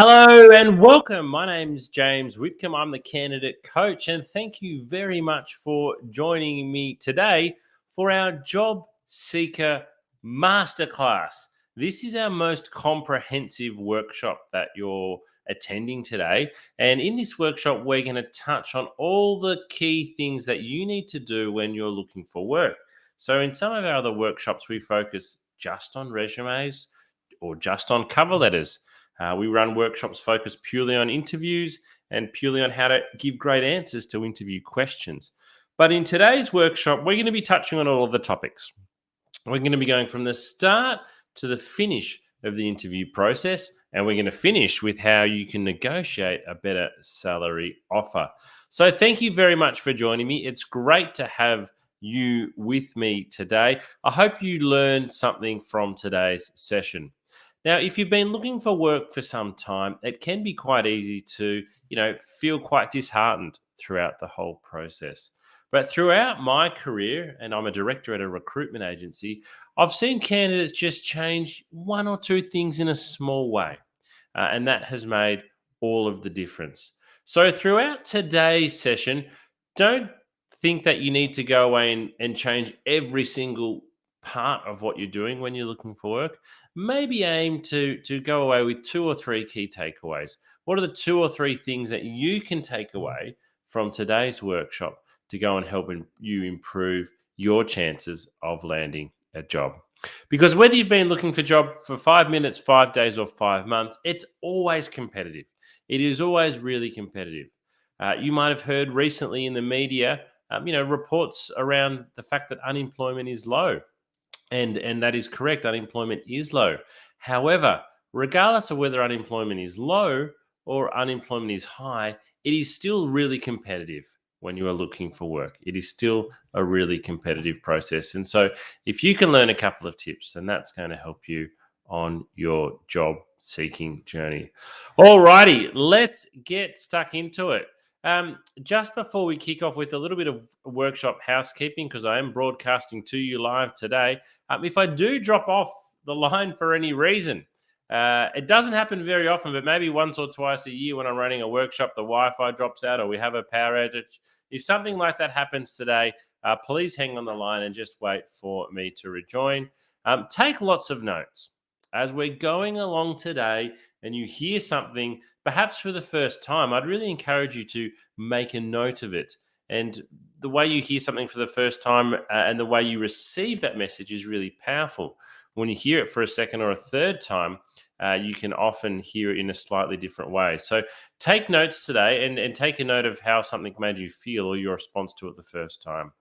Hello and welcome. My name's James Whitcomb. I'm the candidate coach, and thank you very much for joining me today for our Job Seeker Masterclass. This is our most comprehensive workshop that you're attending today. And in this workshop, we're going to touch on all the key things that you need to do when you're looking for work. So, in some of our other workshops, we focus just on resumes or just on cover letters. We run workshops focused purely on interviews and purely on how to give great answers to interview questions. But in today's workshop, we're going to be touching on all of the topics. We're going to be going from the start to the finish of the interview process, and we're going to finish with how you can negotiate a better salary offer. So thank you very much for joining me. It's great to have you with me today. I hope you learned something from today's session. Now, if you've been looking for work for some time, it can be quite easy to, feel quite disheartened throughout the whole process. But throughout my career, and I'm a director at a recruitment agency, I've seen candidates just change one or two things in a small way. And that has made all of the difference. So throughout today's session, don't think that you need to go away and change every single part of what you're doing when you're looking for work. Maybe aim to go away with two or three key takeaways. What are the two or three things that you can take away from today's workshop to go and help you improve your chances of landing a job? Because whether you've been looking for a job for 5 minutes, 5 days, or 5 months, it's always competitive. It is always really competitive. You might have heard recently in the media, reports around the fact that unemployment is low. And that is correct. Unemployment is low. However, regardless of whether unemployment is low or unemployment is high, it is still really competitive when you are looking for work. It is still a really competitive process. And so if you can learn a couple of tips, then that's going to help you on your job seeking journey. All righty, let's get stuck into it. Just before we kick off with a little bit of workshop housekeeping, because I am broadcasting to you live today, if I do drop off the line for any reason, it doesn't happen very often, but maybe once or twice a year when I'm running a workshop, the Wi-Fi drops out or we have a power outage. If something like that happens today, please hang on the line and just wait for me to rejoin. Take lots of notes. As we're going along today and you hear something, perhaps for the first time, I'd really encourage you to make a note of it. And the way you hear something for the first time and the way you receive that message is really powerful. When you hear it for a second or a third time, you can often hear it in a slightly different way. So take notes today and take a note of how something made you feel or your response to it the first time.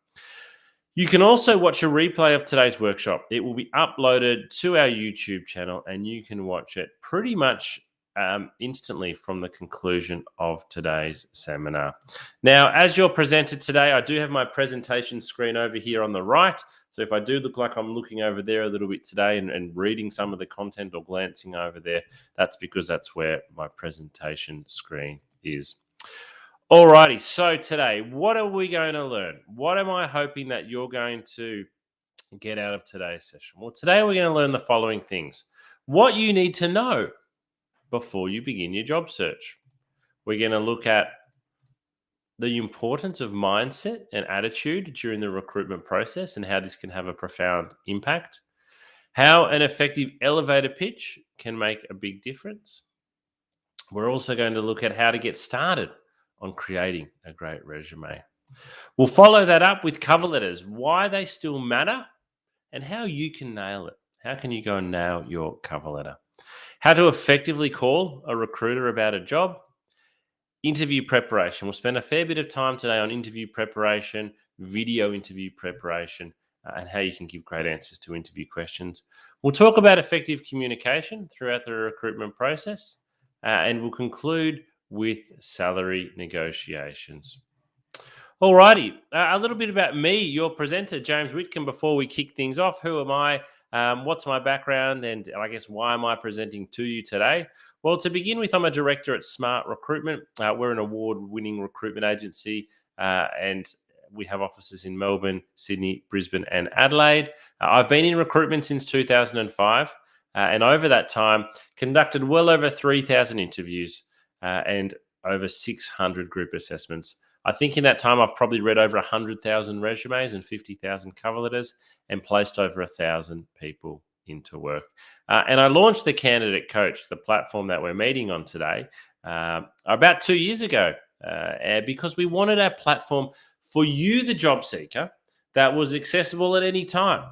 You can also watch a replay of today's workshop. It will be uploaded to our YouTube channel and you can watch it pretty much instantly from the conclusion of today's seminar. Now, as your presenter today, I do have my presentation screen over here on the right. So if I do look like I'm looking over there a little bit today and reading some of the content or glancing over there, that's because that's where my presentation screen is. Alrighty, so today, what are we going to learn? What am I hoping that you're going to get out of today's session? Well, today we're going to learn the following things. What you need to know before you begin your job search. We're going to look at the importance of mindset and attitude during the recruitment process and how this can have a profound impact. How an effective elevator pitch can make a big difference. We're also going to look at how to get started on creating a great resume. We'll follow that up with cover letters, why they still matter, and how you can nail it. How can you go and nail your cover letter? How to effectively call a recruiter about a job. Interview preparation. We'll spend a fair bit of time today on interview preparation, video interview preparation, and how you can give great answers to interview questions. We'll talk about effective communication throughout the recruitment process, and we'll conclude with salary negotiations. Alrighty, a little bit about me, your presenter, James Whitcomb, before we kick things off. Who am I? What's my background? And I guess why am I presenting to you today? Well, to begin with, I'm a director at Smart Recruitment. We're an award-winning recruitment agency and we have offices in Melbourne, Sydney, Brisbane, and Adelaide. I've been in recruitment since 2005. And over that time, conducted well over 3,000 interviews and over 600 group assessments. I think in that time, I've probably read over 100,000 resumes and 50,000 cover letters and placed over 1,000 people into work. And I launched the Candidate Coach, the platform that we're meeting on today, about 2 years ago, because we wanted our platform for you, the job seeker, that was accessible at any time.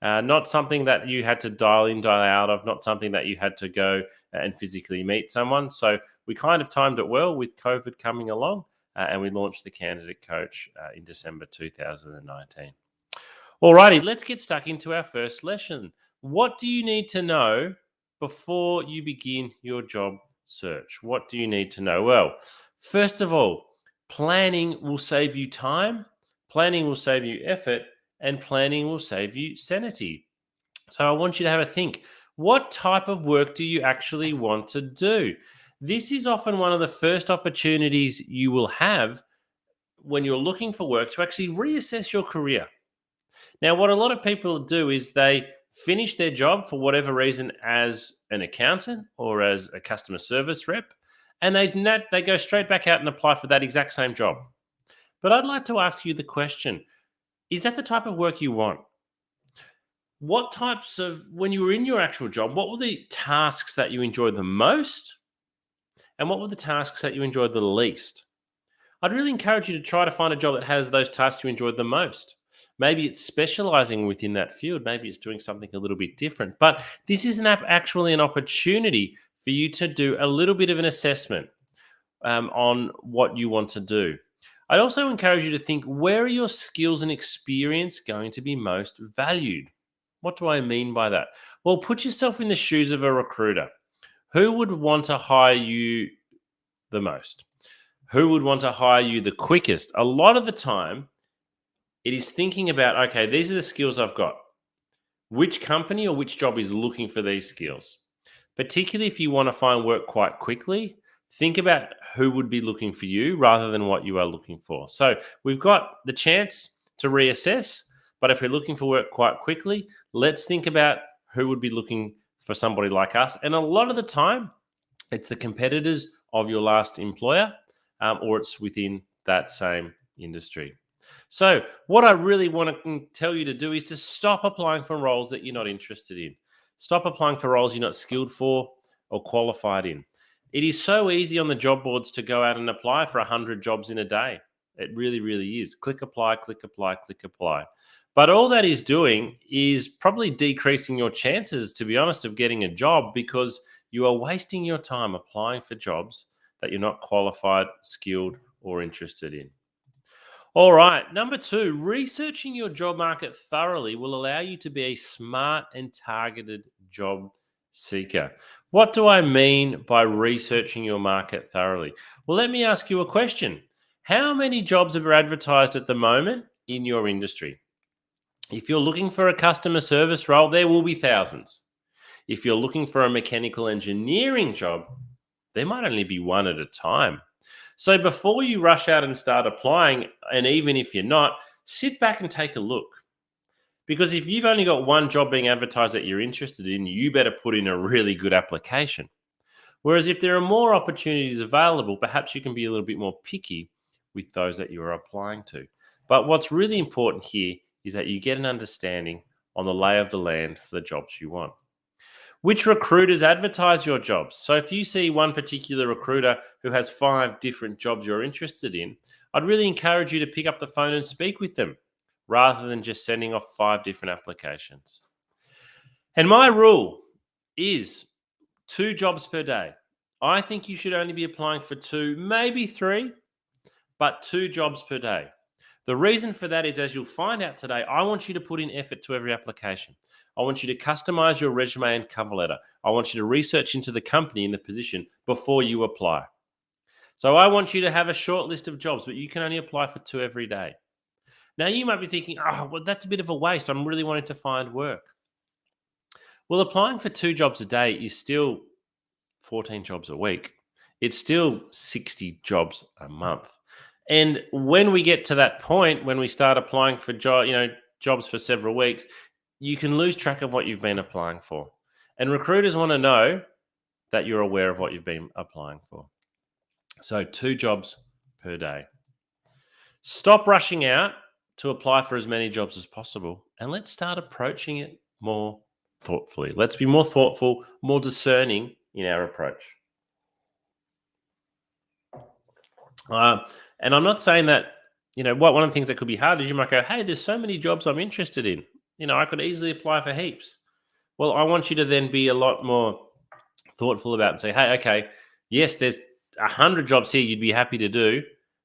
Not something that you had to dial in, dial out of, not something that you had to go and physically meet someone. So we kind of timed it well with COVID coming along, and we launched the Candidate Coach in December 2019. Alrighty, let's get stuck into our first lesson. What do you need to know before you begin your job search? What do you need to know? Well, first of all, planning will save you time, planning will save you effort, and planning will save you sanity. So I want you to have a think. What type of work do you actually want to do? This is often one of the first opportunities you will have when you're looking for work to actually reassess your career. Now, what a lot of people do is they finish their job for whatever reason as an accountant or as a customer service rep, and they go straight back out and apply for that exact same job. But I'd like to ask you the question, is that the type of work you want? What types of, when you were in your actual job, what were the tasks that you enjoyed the most? And what were the tasks that you enjoyed the least? I'd really encourage you to try to find a job that has those tasks you enjoyed the most. Maybe it's specializing within that field. Maybe it's doing something a little bit different. But this is actually an opportunity for you to do a little bit of an assessment on what you want to do. I'd also encourage you to think, where are your skills and experience going to be most valued? What do I mean by that? Well, put yourself in the shoes of a recruiter. Who would want to hire you the most? Who would want to hire you the quickest? A lot of the time, it is thinking about, okay, these are the skills I've got. Which company or which job is looking for these skills? Particularly if you want to find work quite quickly, think about who would be looking for you rather than what you are looking for. So we've got the chance to reassess, but if we're looking for work quite quickly, let's think about who would be looking for somebody like us. And a lot of the time, it's the competitors of your last employer, or it's within that same industry. So what I really want to tell you to do is to stop applying for roles that you're not interested in. Stop applying for roles you're not skilled for or qualified in. It is so easy on the job boards to go out and apply for 100 jobs in a day. It really, really is. Click apply, click apply, click apply. But all that is doing is probably decreasing your chances, to be honest, of getting a job, because you are wasting your time applying for jobs that you're not qualified, skilled, or interested in. All right. Number 2, researching your job market thoroughly will allow you to be a smart and targeted job seeker. What do I mean by researching your market thoroughly? Well, let me ask you a question. How many jobs are advertised at the moment in your industry? If you're looking for a customer service role, there will be thousands. If you're looking for a mechanical engineering job, there might only be one at a time. So before you rush out and start applying, and even if you're not, sit back and take a look. Because if you've only got one job being advertised that you're interested in, you better put in a really good application. Whereas if there are more opportunities available, perhaps you can be a little bit more picky with those that you are applying to. But what's really important here is that you get an understanding on the lay of the land for the jobs you want. Which recruiters advertise your jobs? So if you see one particular recruiter who has 5 different jobs you're interested in, I'd really encourage you to pick up the phone and speak with them rather than just sending off 5 different applications. And my rule is 2 jobs per day. I think you should only be applying for 2, maybe 3, but 2 jobs per day. The reason for that is, as you'll find out today, I want you to put in effort to every application. I want you to customize your resume and cover letter. I want you to research into the company and the position before you apply. So I want you to have a short list of jobs, but you can only apply for 2 every day. Now you might be thinking, oh, well, that's a bit of a waste. I'm really wanting to find work. Well, applying for 2 jobs a day is still 14 jobs a week. It's still 60 jobs a month. And when we get to that point, when we start applying for jobs for several weeks, you can lose track of what you've been applying for. And recruiters want to know that you're aware of what you've been applying for. So 2 jobs per day. Stop rushing out to apply for as many jobs as possible, and let's start approaching it more thoughtfully. Let's be more thoughtful, more discerning in our approach. Uh, and I'm not saying that, one of the things that could be hard is you might go, hey, there's so many jobs I'm interested in. I could easily apply for heaps. Well, I want you to then be a lot more thoughtful about it and say, hey, okay, yes, there's 100 jobs here you'd be happy to do,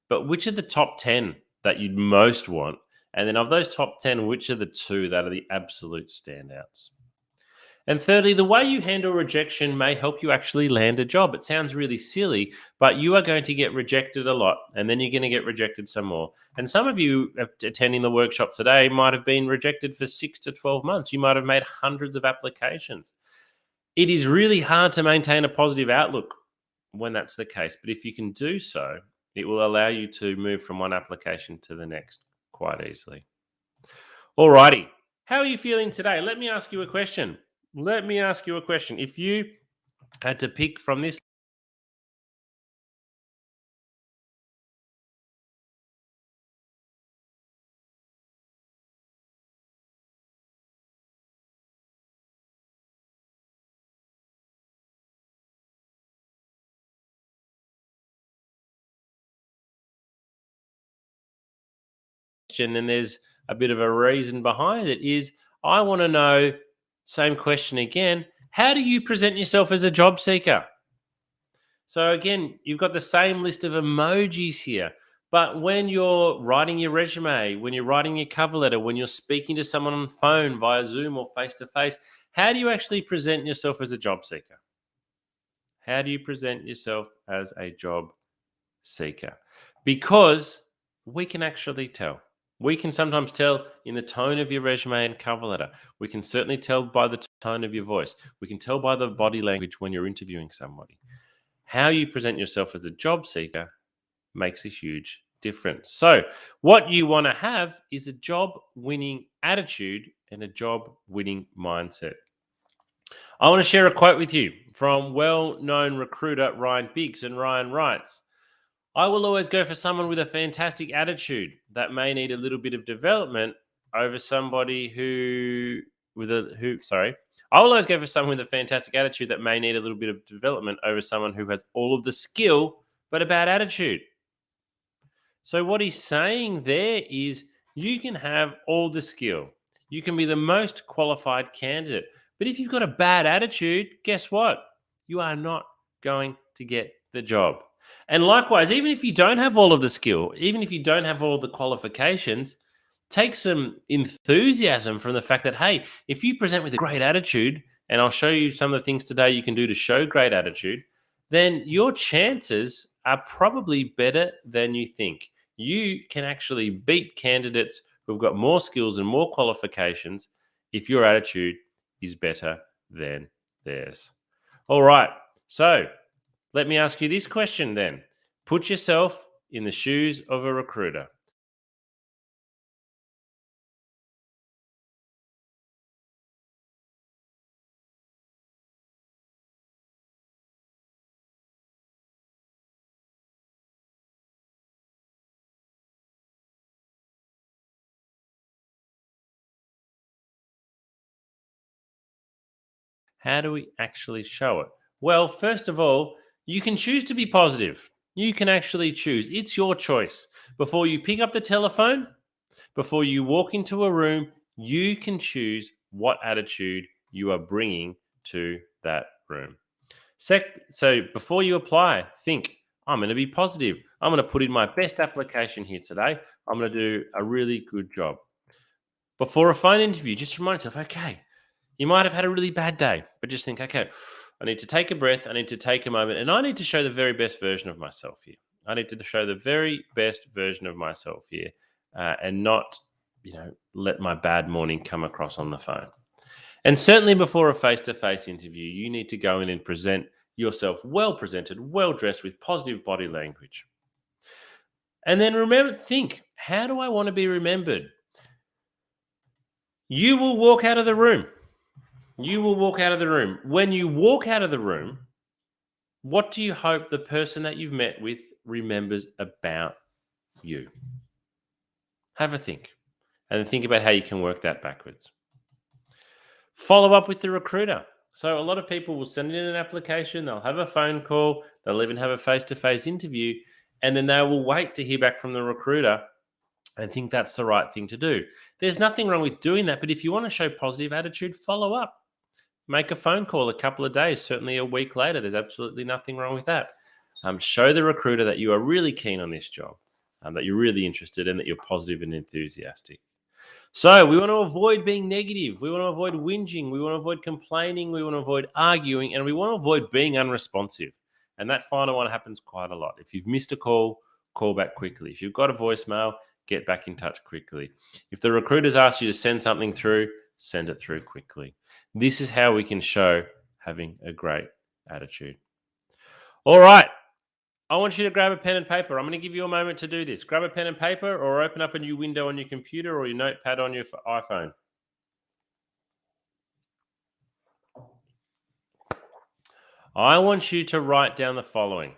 but which are the top 10 that you'd most want? And then of those top 10, which are the 2 that are the absolute standouts? And thirdly, the way you handle rejection may help you actually land a job. It sounds really silly, but you are going to get rejected a lot, and then you're going to get rejected some more. And some of you attending the workshop today might have been rejected for 6 to 12 months. You might have made hundreds of applications. It is really hard to maintain a positive outlook when that's the case, but if you can do so, it will allow you to move from one application to the next quite easily. Alrighty, how are you feeling today? Let me ask you a question. If you had to pick from this question, and there's a bit of a reason behind it, is I want to know, same question again, how do you present yourself as a job seeker? So again, you've got the same list of emojis here. But when you're writing your resume, when you're writing your cover letter, when you're speaking to someone on the phone via Zoom or face to face, how do you actually present yourself as a job seeker? How do you present yourself as a job seeker? Because we can actually tell. We can sometimes tell in the tone of your resume and cover letter. We can certainly tell by the tone of your voice. We can tell by the body language when you're interviewing somebody. How you present yourself as a job seeker makes a huge difference. So, what you want to have is a job winning attitude and a job winning mindset. I want to share a quote with you from well known recruiter Ryan Biggs. And Ryan writes, I will always go for someone with a fantastic attitude that may need a little bit of development over somebody I will always go for someone with a fantastic attitude that may need a little bit of development over someone who has all of the skill but a bad attitude. So what he's saying there is you can have all the skill. You can be the most qualified candidate. But if you've got a bad attitude, guess what? You are not going to get the job. And likewise, even if you don't have all of the skill, even if you don't have all the qualifications, take some enthusiasm from the fact that, hey, if you present with a great attitude, and I'll show you some of the things today you can do to show great attitude, then your chances are probably better than you think. You can actually beat candidates who've got more skills and more qualifications if your attitude is better than theirs. All right. So let me ask you this question then. Put yourself in the shoes of a recruiter. How do we actually show it? Well, first of all, you can choose to be positive. You can actually choose. It's your choice. Before you pick up the telephone, before you walk into a room, you can choose what attitude you are bringing to that room. So before you apply, think, I'm going to be positive. I'm going to put in my best application here today. I'm going to do a really good job. Before a phone interview, just remind yourself, okay, you might have had a really bad day, but just think, okay, I need to take a breath. I need to take a moment, and I need to show the very best version of myself here. I need to show the very best version of myself here, and not, let my bad morning come across on the phone. And certainly before a face-to-face interview, you need to go in and present yourself well presented, well dressed with positive body language. And then think, how do I want to be remembered? You will walk out of the room. You will walk out of the room. When you walk out of the room, what do you hope the person that you've met with remembers about you? Have a think and think about how you can work that backwards. Follow up with the recruiter. So, a lot of people will send in an application, they'll have a phone call, they'll even have a face to face interview, and then they will wait to hear back from the recruiter and think that's the right thing to do. There's nothing wrong with doing that, but if you want to show positive attitude, follow up. Make a phone call a couple of days, certainly a week later. There's absolutely nothing wrong with that. Show the recruiter that you are really keen on this job, that you're really interested and that you're positive and enthusiastic. So we want to avoid being negative. We want to avoid whinging. We want to avoid complaining. We want to avoid arguing. And we want to avoid being unresponsive. And that final one happens quite a lot. If you've missed a call, call back quickly. If you've got a voicemail, get back in touch quickly. If the recruiters ask you to send something through, send it through quickly. This is how we can show having a great attitude. All right. I want you to grab a pen and paper. I'm going to give you a moment to do this. Grab a pen and paper or open up a new window on your computer or your notepad on your iPhone. I want you to write down the following.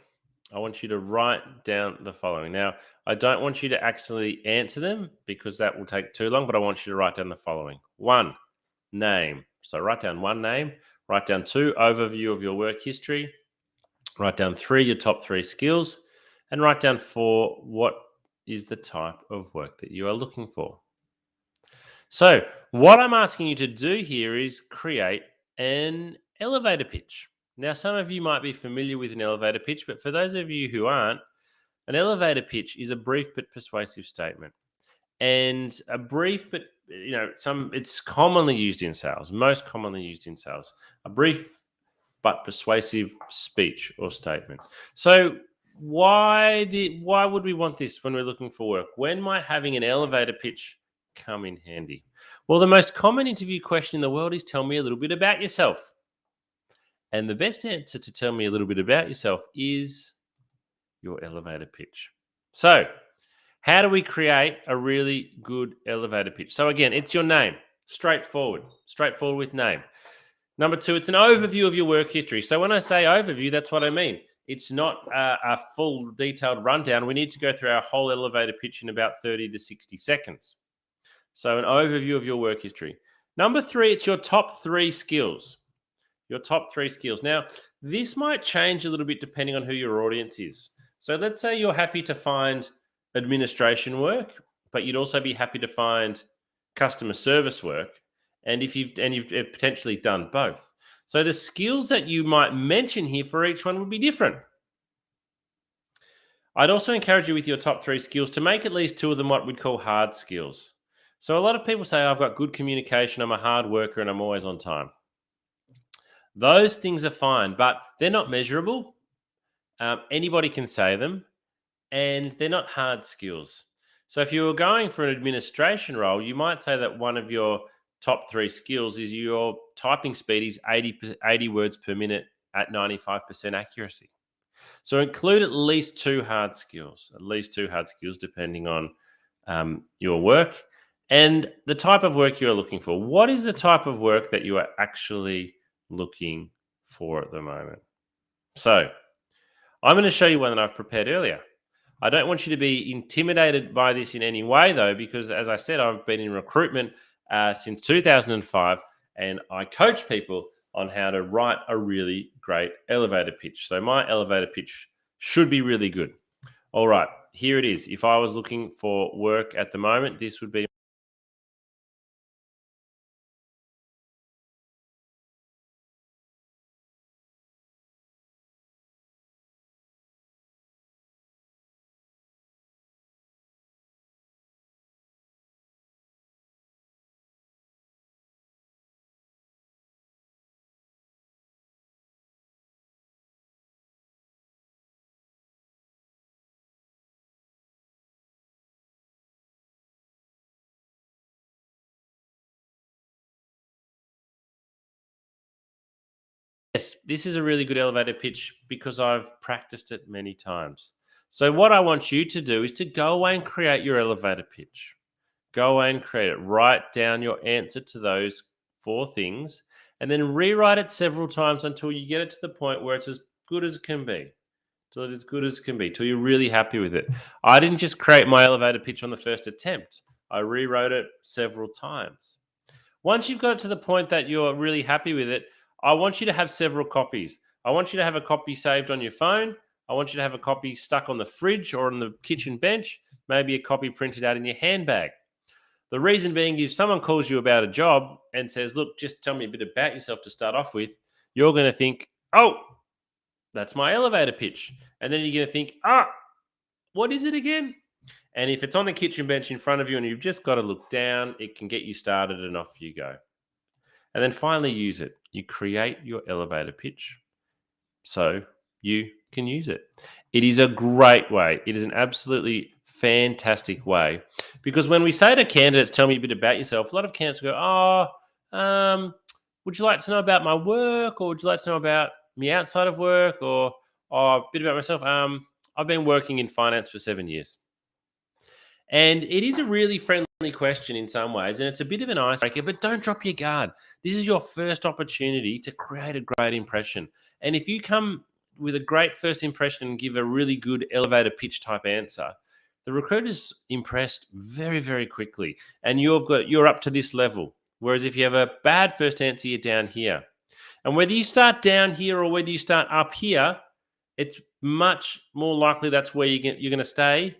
Now, I don't want you to actually answer them because that will take too long, but I want you to write down the following. 1, name. So write down 1 name. Write down 2, overview of your work history. Write down 3, your top 3 skills. And write down 4, what is the type of work that you are looking for. So what I'm asking you to do here is create an elevator pitch. Now, some of you might be familiar with an elevator pitch, but for those of you who aren't, an elevator pitch is a brief but persuasive statement. And a brief but it's commonly used in sales, most commonly used in sales. A brief but persuasive speech or statement. So why would we want this when we're looking for work? When might having an elevator pitch come in handy? Well, the most common interview question in the world is tell me a little bit about yourself. And the best answer to tell me a little bit about yourself is your elevator pitch. So, how do we create a really good elevator pitch? So again, it's your name. Straightforward with name. Number 2, it's an overview of your work history. So when I say overview, that's what I mean. It's not a full detailed rundown. We need to go through our whole elevator pitch in about 30 to 60 seconds. So an overview of your work history. Number 3, it's your top 3 skills. Your top 3 skills. Now, this might change a little bit depending on who your audience is. So let's say you're happy to find administration work, but you'd also be happy to find customer service work. And you've potentially done both. So the skills that you might mention here for each one would be different. I'd also encourage you with your top 3 skills to make at least 2 of them what we'd call hard skills. So a lot of people say, I've got good communication, I'm a hard worker, and I'm always on time. Those things are fine, but they're not measurable. Anybody can say them, and they're not hard skills. So if you were going for an administration role, you might say that one of your top 3 skills is your typing speed is 80 words per minute at 95% accuracy. So include at least 2 hard skills, depending on your work and the type of work you're looking for. What is the type of work that you are actually looking for at the moment? So I'm going to show you one that I've prepared earlier. I don't want you to be intimidated by this in any way, though, because as I said, I've been in recruitment since 2005, and I coach people on how to write a really great elevator pitch. So my elevator pitch should be really good. All right, here it is. If I was looking for work at the moment, this would be. Yes, this is a really good elevator pitch because I've practiced it many times. So what I want you to do is to go away and create your elevator pitch. Go away and create it. Write down your answer to those 4 things and then rewrite it several times until you get it to the point where it's as good as it can be. Till it's as good as it can be, till you're really happy with it. I didn't just create my elevator pitch on the first attempt. I rewrote it several times. Once you've got to the point that you're really happy with it, I want you to have several copies. I want you to have a copy saved on your phone. I want you to have a copy stuck on the fridge or on the kitchen bench, maybe a copy printed out in your handbag. The reason being, if someone calls you about a job and says, look, just tell me a bit about yourself to start off with, you're going to think, oh, that's my elevator pitch. And then you're going to think, what is it again? And if it's on the kitchen bench in front of you and you've just got to look down, it can get you started and off you go. And then finally use it. You create your elevator pitch so you can use it. It is a great way. It is an absolutely fantastic way, because when we say to candidates, tell me a bit about yourself, a lot of candidates go, would you like to know about my work, or would you like to know about me outside of work, or a bit about myself? I've been working in finance for 7 years. And it is a really friendly question in some ways, and it's a bit of an icebreaker, but don't drop your guard. This is your first opportunity to create a great impression. And if you come with a great first impression and give a really good elevator pitch type answer, the recruiter's impressed very, very quickly. And you're up to this level. Whereas if you have a bad first answer, you're down here. And whether you start down here or whether you start up here, it's much more likely that's where you're going to stay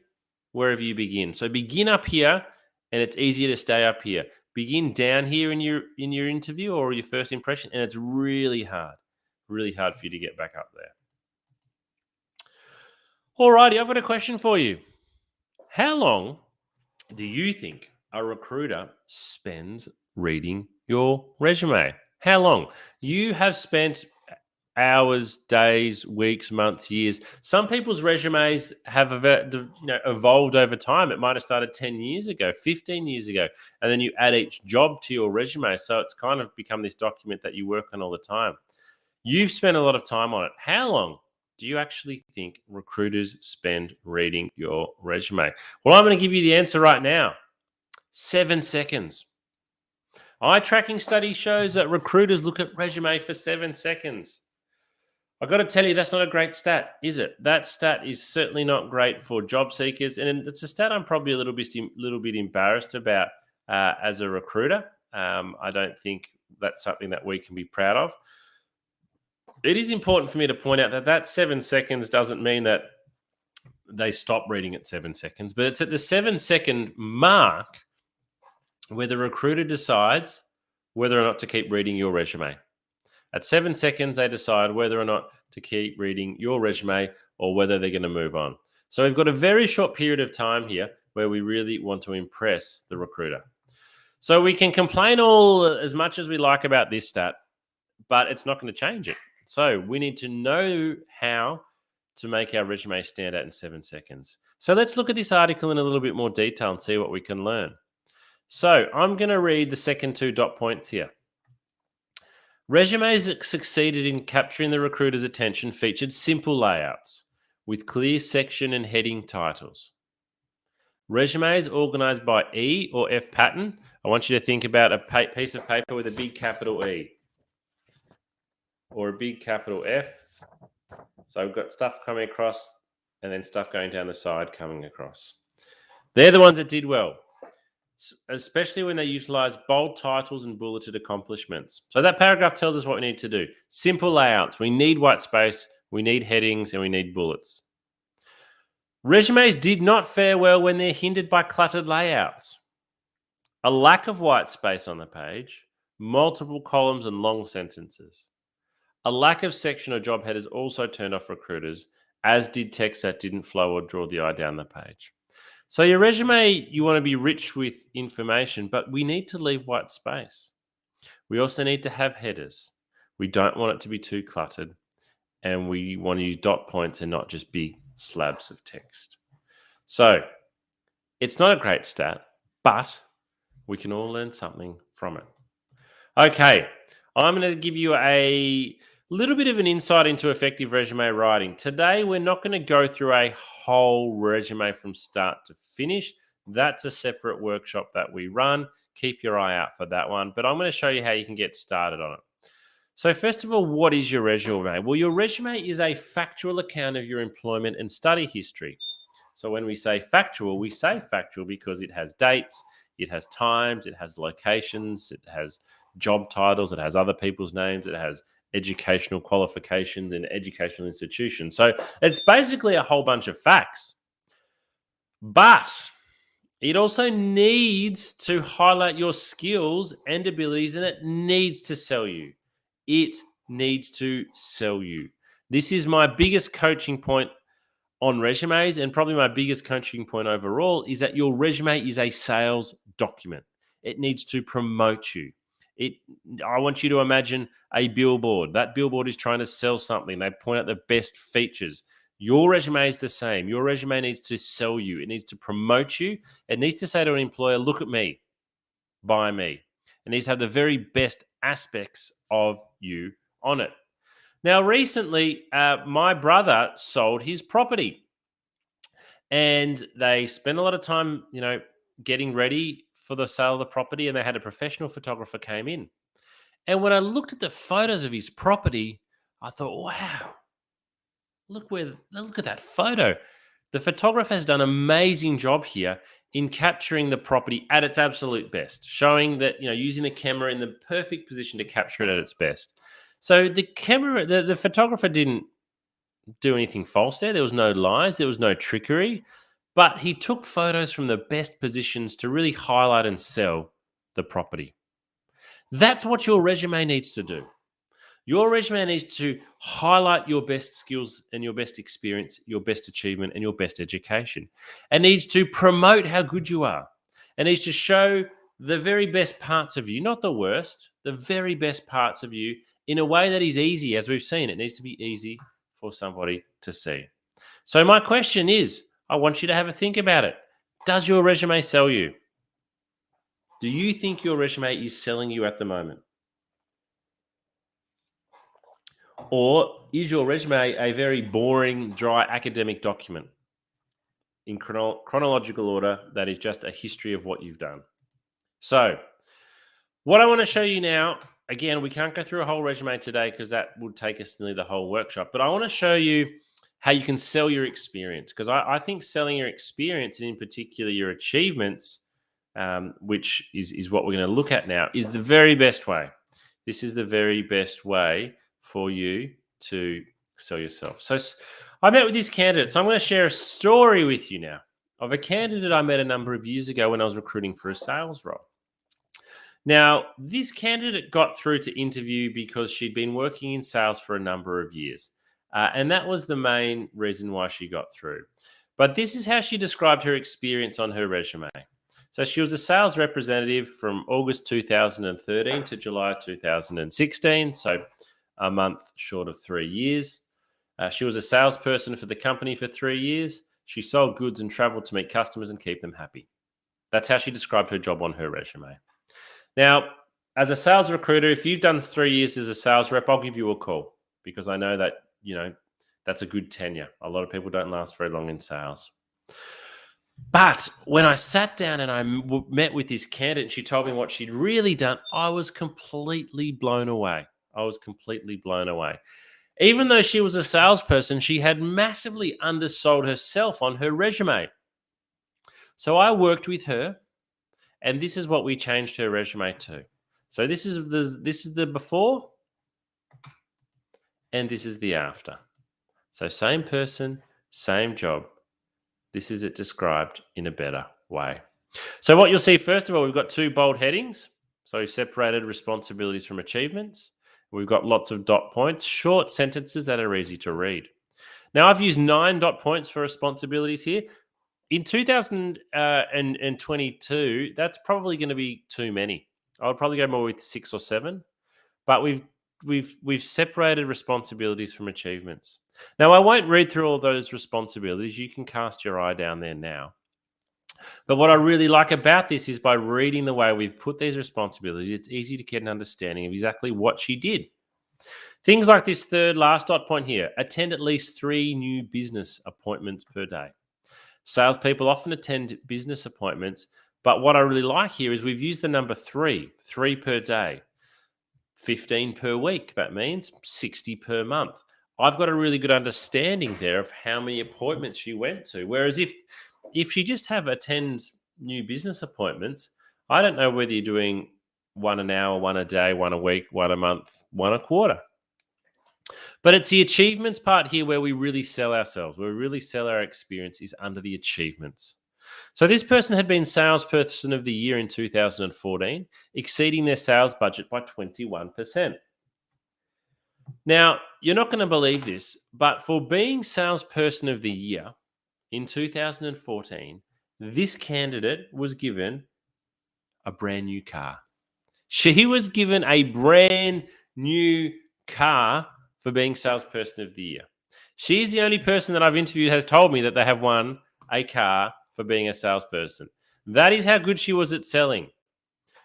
wherever you begin. So begin up here, and it's easier to stay up here. Begin down here in your interview or your first impression, and it's really hard for you to get back up there. Alrighty, I've got a question for you. How long do you think a recruiter spends reading your resume? How long? You have spent hours, days, weeks, months, years. Some people's resumes have evolved over time. It might have started 10 years ago, 15 years ago, and then you add each job to your resume. So it's kind of become this document that you work on all the time. You've spent a lot of time on it. How long do you actually think recruiters spend reading your resume? Well, I'm going to give you the answer right now. 7 seconds. Eye tracking study shows that recruiters look at resume for 7 seconds. I've got to tell you, that's not a great stat, is it? That stat is certainly not great for job seekers, and it's a stat I'm probably a little bit embarrassed about as a recruiter. I don't think that's something that we can be proud of. It is important for me to point out that 7 seconds doesn't mean that they stop reading at 7 seconds, but it's at the 7-second mark where the recruiter decides whether or not to keep reading your resume. At 7 seconds, they decide whether or not to keep reading your resume or whether they're going to move on. So we've got a very short period of time here where we really want to impress the recruiter. So we can complain all as much as we like about this stat, but it's not going to change it. So we need to know how to make our resume stand out in 7 seconds. So let's look at this article in a little bit more detail and see what we can learn. So I'm going to read the second 2 dot points here. Resumes that succeeded in capturing the recruiter's attention featured simple layouts with clear section and heading titles. Resumes organized by E or F pattern. I want you to think about a piece of paper with a big capital E or a big capital F. So I've got stuff coming across and then stuff going down the side coming across. They're the ones that did well, especially when they utilize bold titles and bulleted accomplishments. So that paragraph tells us what we need to do. Simple layouts. We need white space, we need headings, and we need bullets. Resumes did not fare well when they're hindered by cluttered layouts. A lack of white space on the page, multiple columns and long sentences. A lack of section or job headers also turned off recruiters, as did text that didn't flow or draw the eye down the page. So your resume, you want to be rich with information, but we need to leave white space. We also need to have headers. We don't want it to be too cluttered, and we want to use dot points and not just big slabs of text. So it's not a great stat, but we can all learn something from it. Okay, I'm going to give you a little bit of an insight into effective resume writing. Today, we're not going to go through a whole resume from start to finish. That's a separate workshop that we run. Keep your eye out for that one. But I'm going to show you how you can get started on it. So first of all, what is your resume? Well, your resume is a factual account of your employment and study history. So when we say factual because it has dates, it has times, it has locations, it has job titles, it has other people's names, it has educational qualifications in educational institutions. So it's basically a whole bunch of facts. But it also needs to highlight your skills and abilities, and it needs to sell you. It needs to sell you. This is my biggest coaching point on resumes, and probably my biggest coaching point overall, is that your resume is a sales document. It needs to promote you. I want you to imagine a billboard. That billboard is trying to sell something. They point out the best features. Your resume is the same. Your resume needs to sell you. It needs to promote you. It needs to say to an employer, look at me, buy me. It needs to have the very best aspects of you on it. Now, recently, my brother sold his property, and they spent a lot of time, getting ready for the sale of the property, and they had a professional photographer came in. And when I looked at the photos of his property, I thought, wow, look at that photo. The photographer has done an amazing job here in capturing the property at its absolute best, showing that, using the camera in the perfect position to capture it at its best. So the photographer didn't do anything false there. There was no lies, there was no trickery, but he took photos from the best positions to really highlight and sell the property. That's what your resume needs to do. Your resume needs to highlight your best skills and your best experience, your best achievement, and your best education. It needs to promote how good you are. It needs to show the very best parts of you, not the worst, the very best parts of you in a way that is easy, as we've seen. It needs to be easy for somebody to see. So my question is, I want you to have a think about it. Does your resume sell you? Do you think your resume is selling you at the moment? Or is your resume a very boring, dry academic document in chronological order that is just a history of what you've done? So, what I want to show you now, again, we can't go through a whole resume today because that would take us nearly the whole workshop, but I want to show you how you can sell your experience, because I think selling your experience, and in particular your achievements, which is what we're going to look at now, is the very best way. This is the very best way for you to sell yourself. So I met with this candidate. So I'm going to share a story with you now of a candidate I met a number of years ago when I was recruiting for a sales role. Now, this candidate got through to interview because she'd been working in sales for a number of years. And that was the main reason why she got through. But this is how she described her experience on her resume. So she was a sales representative from August 2013 to July 2016. So a month short of 3 years. She was a salesperson for the company for 3 years. She sold goods and traveled to meet customers and keep them happy. That's how she described her job on her resume. Now, as a sales recruiter, if you've done 3 years as a sales rep, I'll give you a call, because I know that, that's a good tenure. A lot of people don't last very long in sales. But when I sat down and I met with this candidate and she told me what she'd really done, I was completely blown away. Even though she was a salesperson, she had massively undersold herself on her resume. So I worked with her, and this is what we changed her resume to. So this is the before, and this is the after. So same person, same job. This is it described in a better way. So what you'll see, first of all, we've got 2 bold headings. So we've separated responsibilities from achievements. We've got lots of dot points, short sentences that are easy to read. Now, I've used 9 dot points for responsibilities here. In 2022, that's probably going to be too many. I would probably go more with 6 or 7. But we've separated responsibilities from achievements. Now, I won't read through all those responsibilities. You can cast your eye down there now. But what I really like about this is, by reading the way we've put these responsibilities, it's easy to get an understanding of exactly what she did. Things like this third last dot point here: attend at least 3 new business appointments per day. Salespeople often attend business appointments, but what I really like here is we've used the number 3 per day. 15 per week. That means 60 per month. I've got a really good understanding there of how many appointments she went to. Whereas if she just attends new business appointments, I don't know whether you're doing one an hour, one a day, one a week, one a month, one a quarter. But it's the achievements part here where we really sell ourselves, where we really sell our experience is under the achievements. So this person had been salesperson of the year in 2014, exceeding their sales budget by 21%. Now, you're not going to believe this, but for being salesperson of the year in 2014, this candidate was given a brand new car. She was given a brand new car for being salesperson of the year. She's the only person that I've interviewed has told me that they have won a car for being a salesperson. That is how good she was at selling.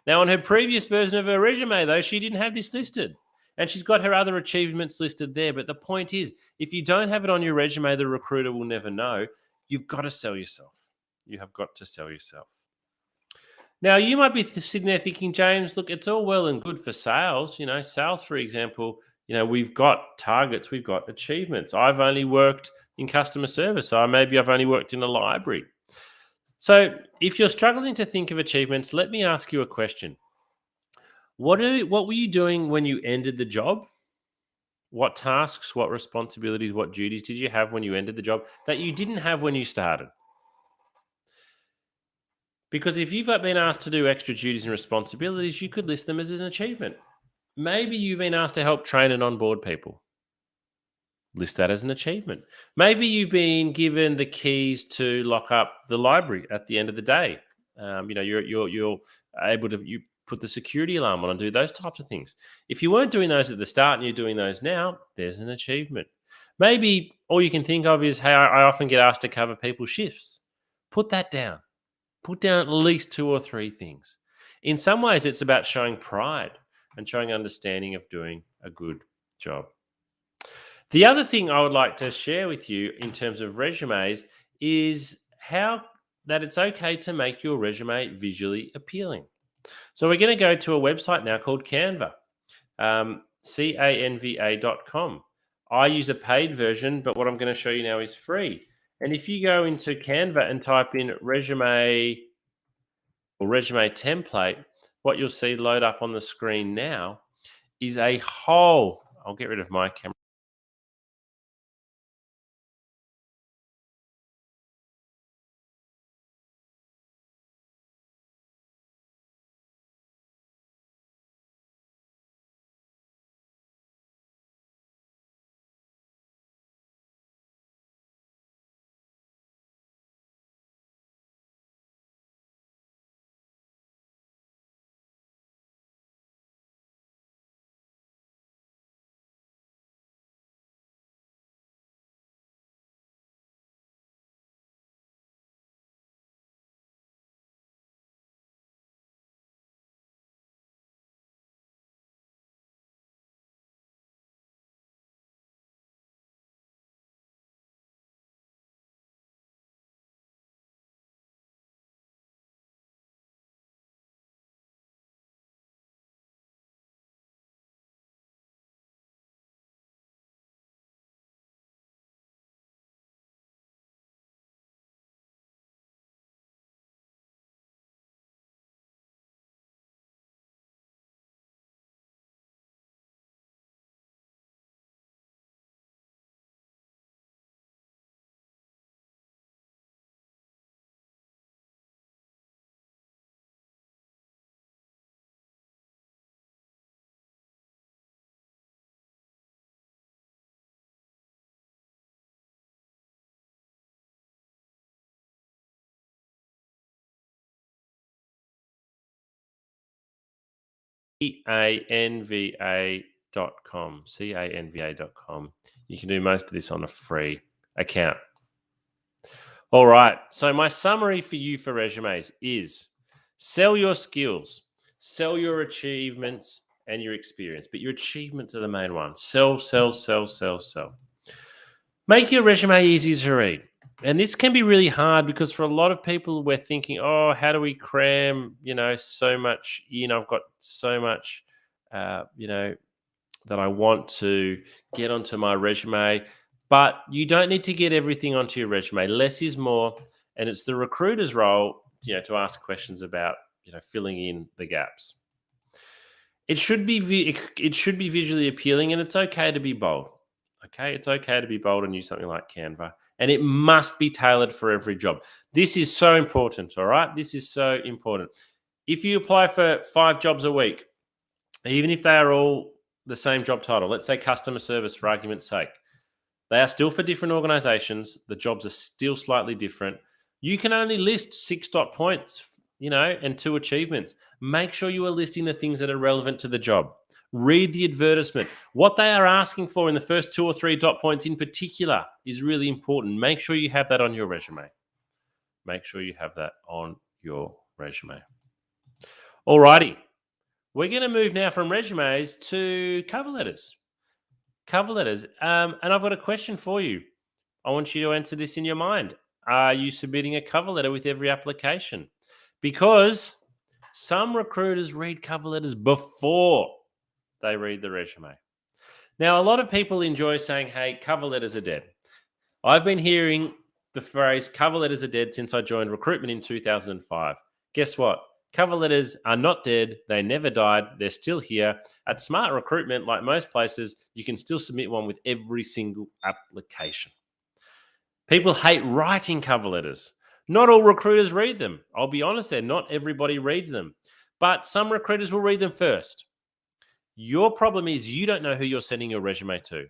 Now, on her previous version of her resume, though, she didn't have this listed. And she's got her other achievements listed there. But the point is, if you don't have it on your resume, the recruiter will never know. You've got to sell yourself. You have got to sell yourself. Now, you might be sitting there thinking, James, look, it's all well and good for sales. Sales, for example, we've got targets, we've got achievements. I've only worked in customer service, so maybe I've only worked in a library. So if you're struggling to think of achievements, let me ask you a question. What were you doing when you ended the job? What tasks, what responsibilities, what duties did you have when you ended the job that you didn't have when you started? Because if you've been asked to do extra duties and responsibilities, you could list them as an achievement. Maybe you've been asked to help train and onboard people. List that as an achievement. Maybe you've been given the keys to lock up the library at the end of the day. You're able to put the security alarm on and do those types of things. If you weren't doing those at the start and you're doing those now, there's an achievement. Maybe all you can think of is, hey, I often get asked to cover people's shifts. Put that down. Put down at least 2 or 3 things. In some ways, it's about showing pride and showing understanding of doing a good job. The other thing I would like to share with you in terms of resumes is how that it's okay to make your resume visually appealing. So we're going to go to a website now called Canva, canva.com. I use a paid version, but what I'm going to show you now is free. And if you go into Canva and type in resume or resume template, what you'll see load up on the screen now is a whole, I'll get rid of my camera. canva.com. canva.com. You can do most of this on a free account. All right. So my summary for you for resumes is sell your skills, sell your achievements and your experience, but your achievements are the main one. Sell, sell, sell, sell, sell. Make your resume easy to read. And this can be really hard because for a lot of people, we're thinking, oh, how do we cram, so much, I've got so much that I want to get onto my resume. But you don't need to get everything onto your resume. Less is more, and it's the recruiter's role, to ask questions about, filling in the gaps. It should be it should be visually appealing, and it's okay to be bold. Okay, it's okay to be bold and use something like Canva, and it must be tailored for every job. This is so important. All right, this is so important. If you apply for 5 jobs a week, even if they are all the same job title, let's say customer service for argument's sake, they are still for different organizations. The jobs are still slightly different. You can only list 6 dot points, and 2 achievements. Make sure you are listing the things that are relevant to the job. Read the advertisement. What they are asking for in the first 2 or 3 dot points in particular is really important. Make sure you have that on your resume. Make sure you have that on your resume. Alrighty. We're going to move now from resumes to cover letters. Cover letters. And I've got a question for you. I want you to answer this in your mind. Are you submitting a cover letter with every application? Because some recruiters read cover letters before they read the resume. Now, a lot of people enjoy saying, hey, cover letters are dead. I've been hearing the phrase cover letters are dead since I joined recruitment in 2005. Guess what? Cover letters are not dead. They never died. They're still here. At Smart Recruitment, like most places, you can still submit one with every single application. People hate writing cover letters. Not all recruiters read them. I'll be honest there, not everybody reads them. But some recruiters will read them first. Your problem is you don't know who you're sending your resume to.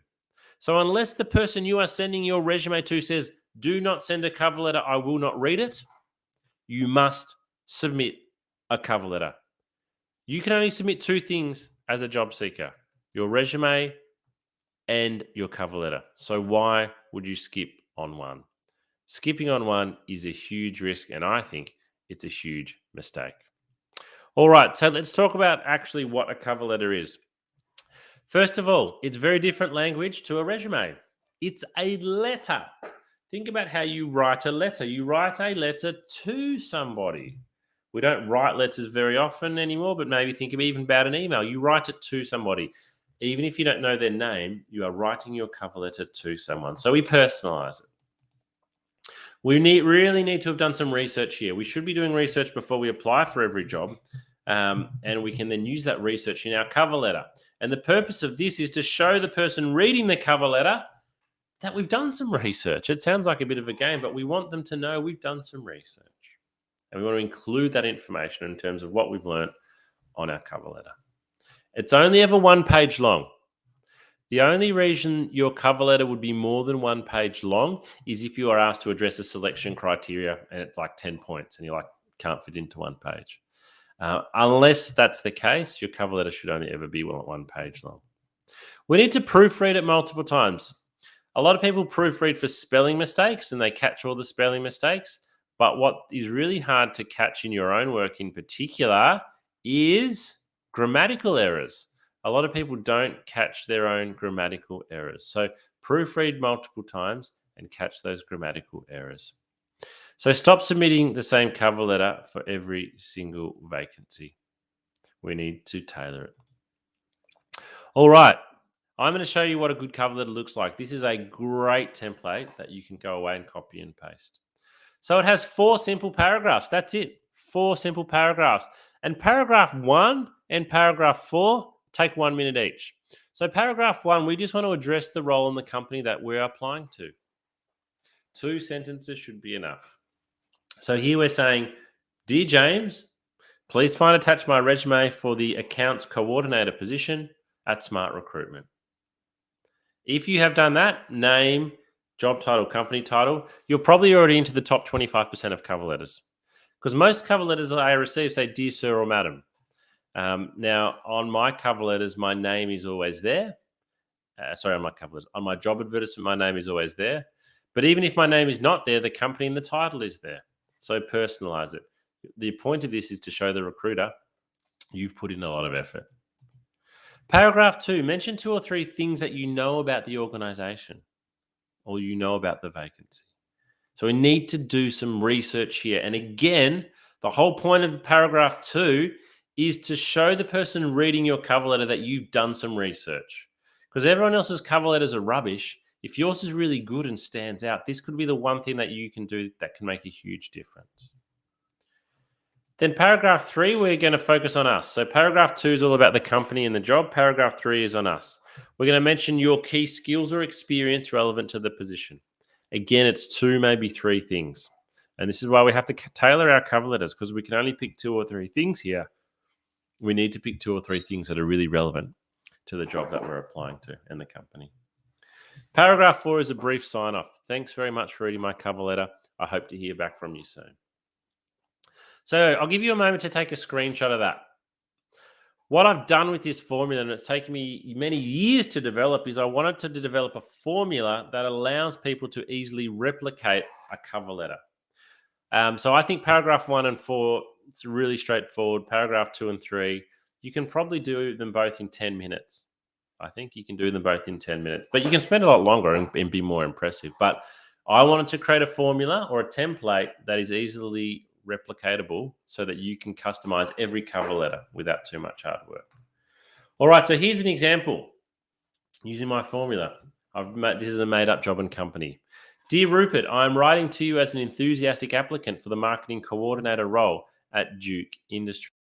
So unless the person you are sending your resume to says, do not send a cover letter, I will not read it, you must submit a cover letter. You can only submit 2 things as a job seeker, your resume and your cover letter. So why would you skip on one? Skipping on one is a huge risk, and I think it's a huge mistake. All right, so let's talk about actually what a cover letter is. First of all, it's very different language to a resume. It's a letter. Think about how you write a letter. You write a letter to somebody. We don't write letters very often anymore, but maybe think even about an email. You write it to somebody. Even if you don't know their name, you are writing your cover letter to someone. So we personalize it. We really need to have done some research here. We should be doing research before we apply for every job, and we can then use that research in our cover letter. And the purpose of this is to show the person reading the cover letter that we've done some research. It sounds like a bit of a game, but we want them to know we've done some research. And we want to include that information in terms of what we've learned on our cover letter. It's only ever 1 page long. The only reason your cover letter would be more than 1 page long is if you are asked to address a selection criteria and it's like 10 points and you're like, can't fit into 1 page. Unless that's the case, your cover letter should only ever be 1 page long. We need to proofread it multiple times. A lot of people proofread for spelling mistakes and they catch all the spelling mistakes. But what is really hard to catch in your own work in particular is grammatical errors. A lot of people don't catch their own grammatical errors. So proofread multiple times and catch those grammatical errors. So stop submitting the same cover letter for every single vacancy. We need to tailor it. All right. I'm going to show you what a good cover letter looks like. This is a great template that you can go away and copy and paste. So it has 4 simple paragraphs. That's it. 4 simple paragraphs. And paragraph 1 and paragraph 4 take 1 minute each. So paragraph 1, we just want to address the role in the company that we're applying to. 2 sentences should be enough. So here we're saying, Dear James, please find attached my resume for the accounts coordinator position at Smart Recruitment. If you have done that, name, job title, company title, you're probably already into the top 25% of cover letters. Because most cover letters I receive say, Dear Sir or Madam. Now, on my cover letters, my name is always there. On my cover letters. On my job advertisement, my name is always there. But even if my name is not there, the company and the title is there. So personalize it. The point of this is to show the recruiter you've put in a lot of effort. Paragraph 2, mention 2 or 3 things that you know about the organization or you know about the vacancy. So we need to do some research here. And again, the whole point of paragraph 2 is to show the person reading your cover letter that you've done some research. Because everyone else's cover letters are rubbish. If yours is really good and stands out, this could be the one thing that you can do that can make a huge difference. Then paragraph 3, we're going to focus on us. So paragraph 2 is all about the company and the job. Paragraph 3 is on us. We're going to mention your key skills or experience relevant to the position. Again, it's 2, maybe 3 things. And this is why we have to tailor our cover letters, because we can only pick 2 or 3 things here. We need to pick 2 or 3 things that are really relevant to the job that we're applying to and the company. Paragraph 4 is a brief sign off. Thanks very much for reading my cover letter. I hope to hear back from you soon. So I'll give you a moment to take a screenshot of that. What I've done with this formula, and it's taken me many years to develop, is I wanted to develop a formula that allows people to easily replicate a cover letter. So I think paragraph 1 and 4, it's really straightforward. Paragraph 2 and 3, you can probably do them both in 10 minutes. I think you can do them both in 10 minutes, but you can spend a lot longer and be more impressive. But I wanted to create a formula or a template that is easily replicatable so that you can customize every cover letter without too much hard work. All right, so here's an example using my formula. This is a made-up job and company. Dear Rupert, I'm writing to you as an enthusiastic applicant for the marketing coordinator role at Duke Industries.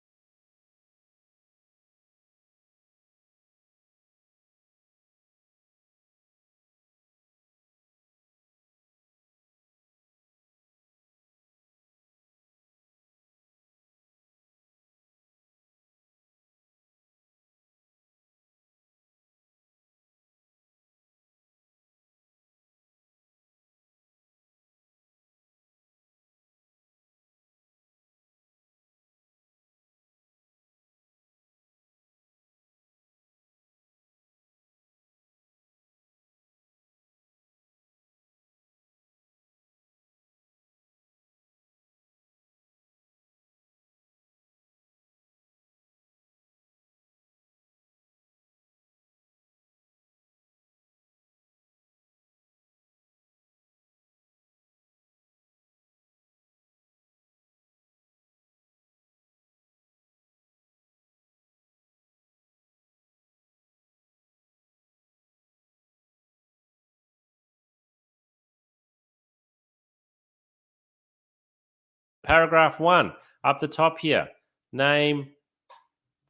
Paragraph 1, up the top here, name,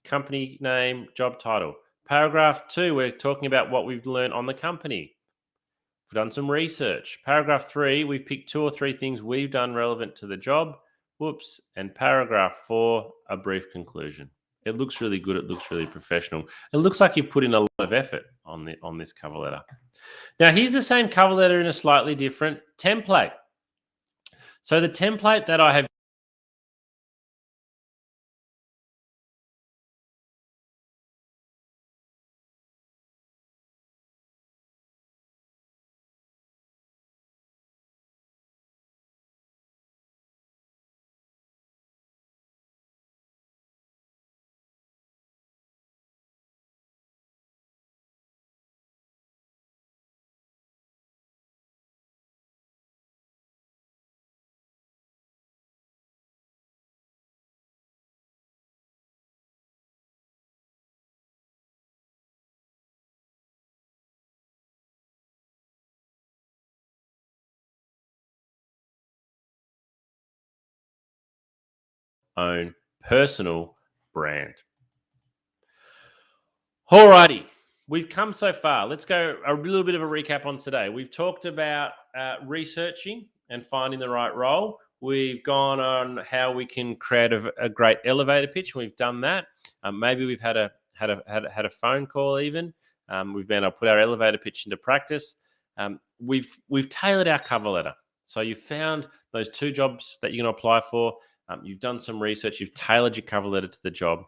company name, job title. Paragraph 2, we're talking about what we've learned on the company. We've done some research. Paragraph 3, we've picked 2 or 3 things we've done relevant to the job. Whoops. And paragraph 4, a brief conclusion. It looks really good. It looks really professional. It looks like you've put in a lot of effort on this cover letter. Now, here's the same cover letter in a slightly different template. So the template that I have own personal brand. Alrighty, we've come so far. Let's go a little bit of a recap on today. We've talked about researching and finding the right role. We've gone on how we can create a great elevator pitch. We've done that. Maybe we've had a phone call even. We've been able to put our elevator pitch into practice. We've tailored our cover letter. So you found those 2 jobs that you're going to apply for. You've done some research. You've tailored your cover letter to the job.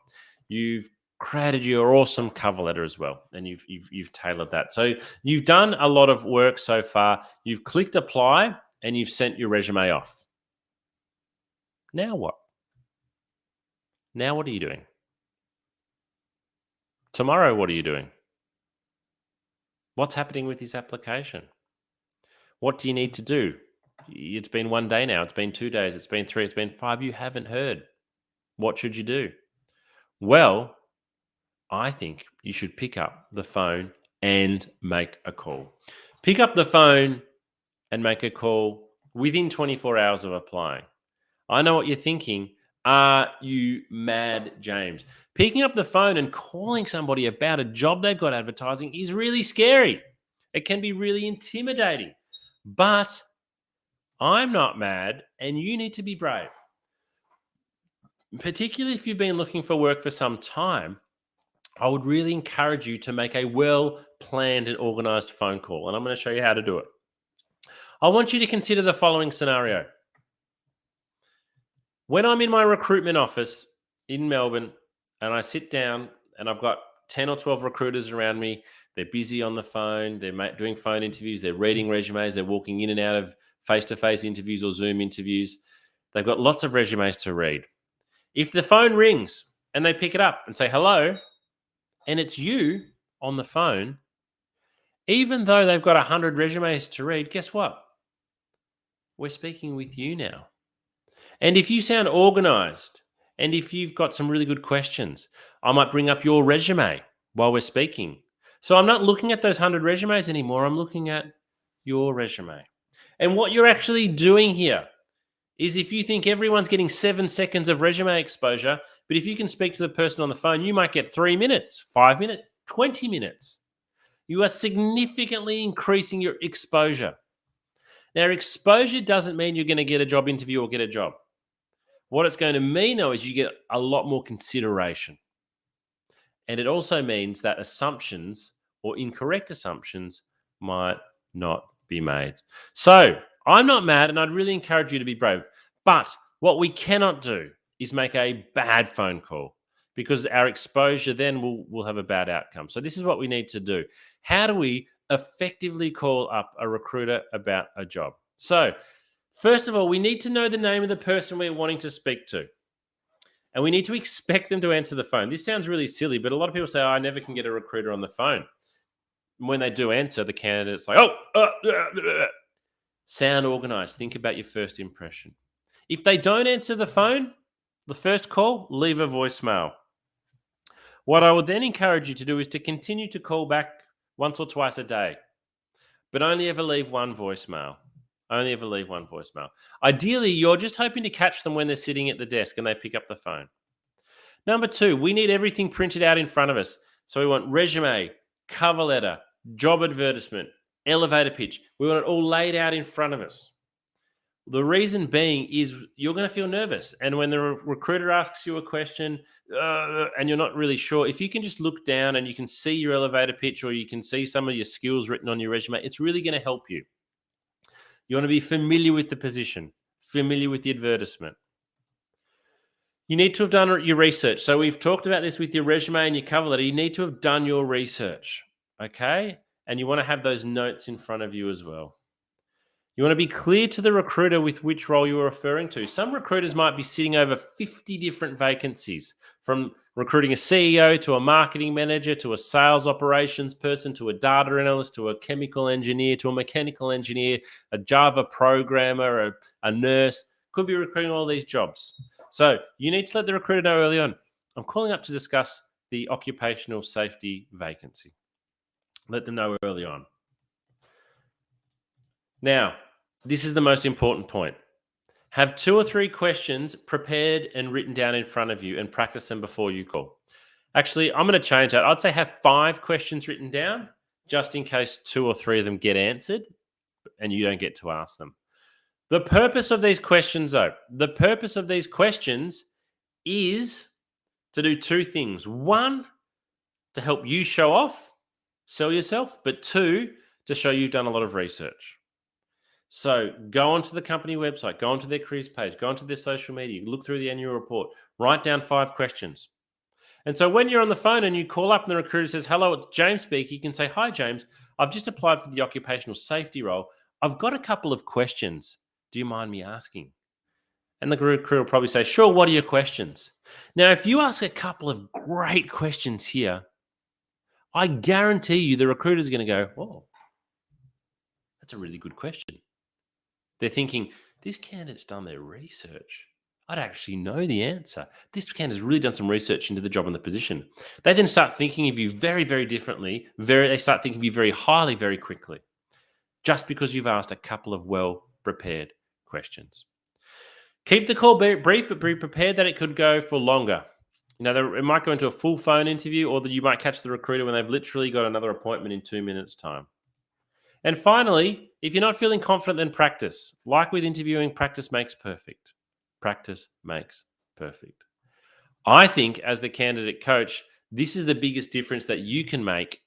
You've created your awesome cover letter as well, and you've tailored that. So you've done a lot of work so far. You've clicked apply and you've sent your resume off. Now what? Now what are you doing? Tomorrow, what are you doing? What's happening with this application? What do you need to do? It's been 1 day now. It's been 2 days. It's been 3. It's been 5. You haven't heard. What should you do? Well, I think you should pick up the phone and make a call. Pick up the phone and make a call within 24 hours of applying. I know what you're thinking. Are you mad, James? Picking up the phone and calling somebody about a job they've got advertising is really scary. It can be really intimidating. But I'm not mad, and you need to be brave. Particularly if you've been looking for work for some time, I would really encourage you to make a well planned and organized phone call. And I'm going to show you how to do it. I want you to consider the following scenario. When I'm in my recruitment office in Melbourne and I sit down and I've got 10 or 12 recruiters around me, they're busy on the phone, they're doing phone interviews, they're reading resumes, they're walking in and out of face to face interviews or Zoom interviews. They've got lots of resumes to read. If the phone rings and they pick it up and say hello, and it's you on the phone, even though they've got 100 resumes to read, guess what? We're speaking with you now. And if you sound organized and if you've got some really good questions, I might bring up your resume while we're speaking. So I'm not looking at those 100 resumes anymore. I'm looking at your resume. And what you're actually doing here is if you think everyone's getting 7 seconds of resume exposure, but if you can speak to the person on the phone, you might get 3 minutes, 5 minutes, 20 minutes. You are significantly increasing your exposure. Now, exposure doesn't mean you're going to get a job interview or get a job. What it's going to mean, though, is you get a lot more consideration. And it also means that assumptions or incorrect assumptions might not be made. So I'm not mad, and I'd really encourage you to be brave. But what we cannot do is make a bad phone call because our exposure then will have a bad outcome. So this is what we need to do. How do we effectively call up a recruiter about a job? So first of all, we need to know the name of the person we're wanting to speak to. And we need to expect them to answer the phone. This sounds really silly, but a lot of people say, I never can get a recruiter on the phone. And when they do answer, the candidate's like, sound organized. Think about your first impression. If they don't answer the phone, the first call, leave a voicemail. What I would then encourage you to do is to continue to call back once or twice a day, but only ever leave one voicemail. Only ever leave one voicemail. Ideally, you're just hoping to catch them when they're sitting at the desk and they pick up the phone. Number 2, we need everything printed out in front of us. So we want resume, cover letter, job advertisement, elevator pitch. We want it all laid out in front of us. The reason being is you're going to feel nervous. And when the recruiter asks you a question and you're not really sure, if you can just look down and you can see your elevator pitch or you can see some of your skills written on your resume, it's really going to help you. You want to be familiar with the position, familiar with the advertisement. You need to have done your research. So we've talked about this with your resume and your cover letter. You need to have done your research, okay? And you want to have those notes in front of you as well. You want to be clear to the recruiter with which role you're referring to. Some recruiters might be sitting over 50 different vacancies, from recruiting a CEO to a marketing manager to a sales operations person to a data analyst to a chemical engineer to a mechanical engineer, a Java programmer, a nurse. Could be recruiting all these jobs. So you need to let the recruiter know early on, I'm calling up to discuss the occupational safety vacancy. Let them know early on. Now, this is the most important point. Have 2 or 3 questions prepared and written down in front of you and practice them before you call. Actually, I'm going to change that. I'd say have 5 questions written down just in case 2 or 3 of them get answered and you don't get to ask them. The purpose of these questions, though, is to do 2 things. 1, to help you show off, sell yourself, but 2, to show you've done a lot of research. So go onto the company website, go onto their careers page, go onto their social media, look through the annual report, write down 5 questions. And so when you're on the phone and you call up and the recruiter says, hello, it's James speaking, you can say, hi, James, I've just applied for the occupational safety role. I've got a couple of questions. Do you mind me asking? And the recruiter will probably say, sure, what are your questions? Now, if you ask a couple of great questions here, I guarantee you the recruiter's going to go, oh, that's a really good question. They're thinking, this candidate's done their research. I'd actually know the answer. This candidate's really done some research into the job and the position. They then start thinking of you very, very differently. They start thinking of you very highly, very quickly, just because you've asked a couple of well prepared questions. Keep the call brief, but be prepared that it could go for longer. It might go into a full phone interview, or that you might catch the recruiter when they've literally got another appointment in 2 minutes' time. And finally, if you're not feeling confident, then practice. Like with interviewing, practice makes perfect. Practice makes perfect. I think as the candidate coach, this is the biggest difference that you can make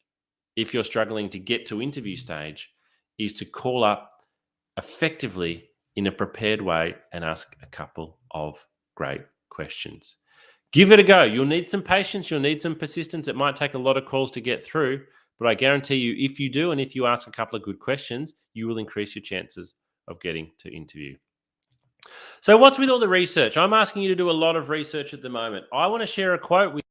if you're struggling to get to interview stage, is to call up effectively in a prepared way and ask a couple of great questions. Give it a go. You'll need some patience. You'll need some persistence. It might take a lot of calls to get through, but I guarantee you, if you do, and if you ask a couple of good questions, you will increase your chances of getting to interview. So what's with all the research? I'm asking you to do a lot of research at the moment. I want to share a quote with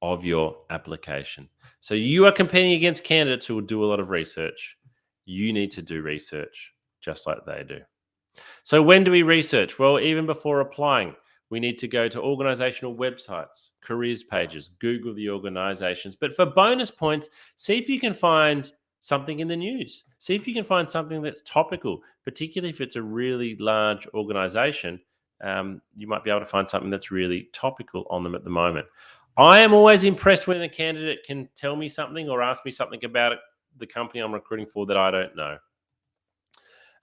of your application. So you are competing against candidates who will do a lot of research. You need to do research just like they do. So when do we research? Well, even before applying, we need to go to organizational websites, careers pages, Google the organizations. But for bonus points, see if you can find something in the news. See if you can find something that's topical, particularly if it's a really large organization. You might be able to find something that's really topical on them at the moment. I am always impressed when a candidate can tell me something or ask me something about it, the company I'm recruiting for, that I don't know.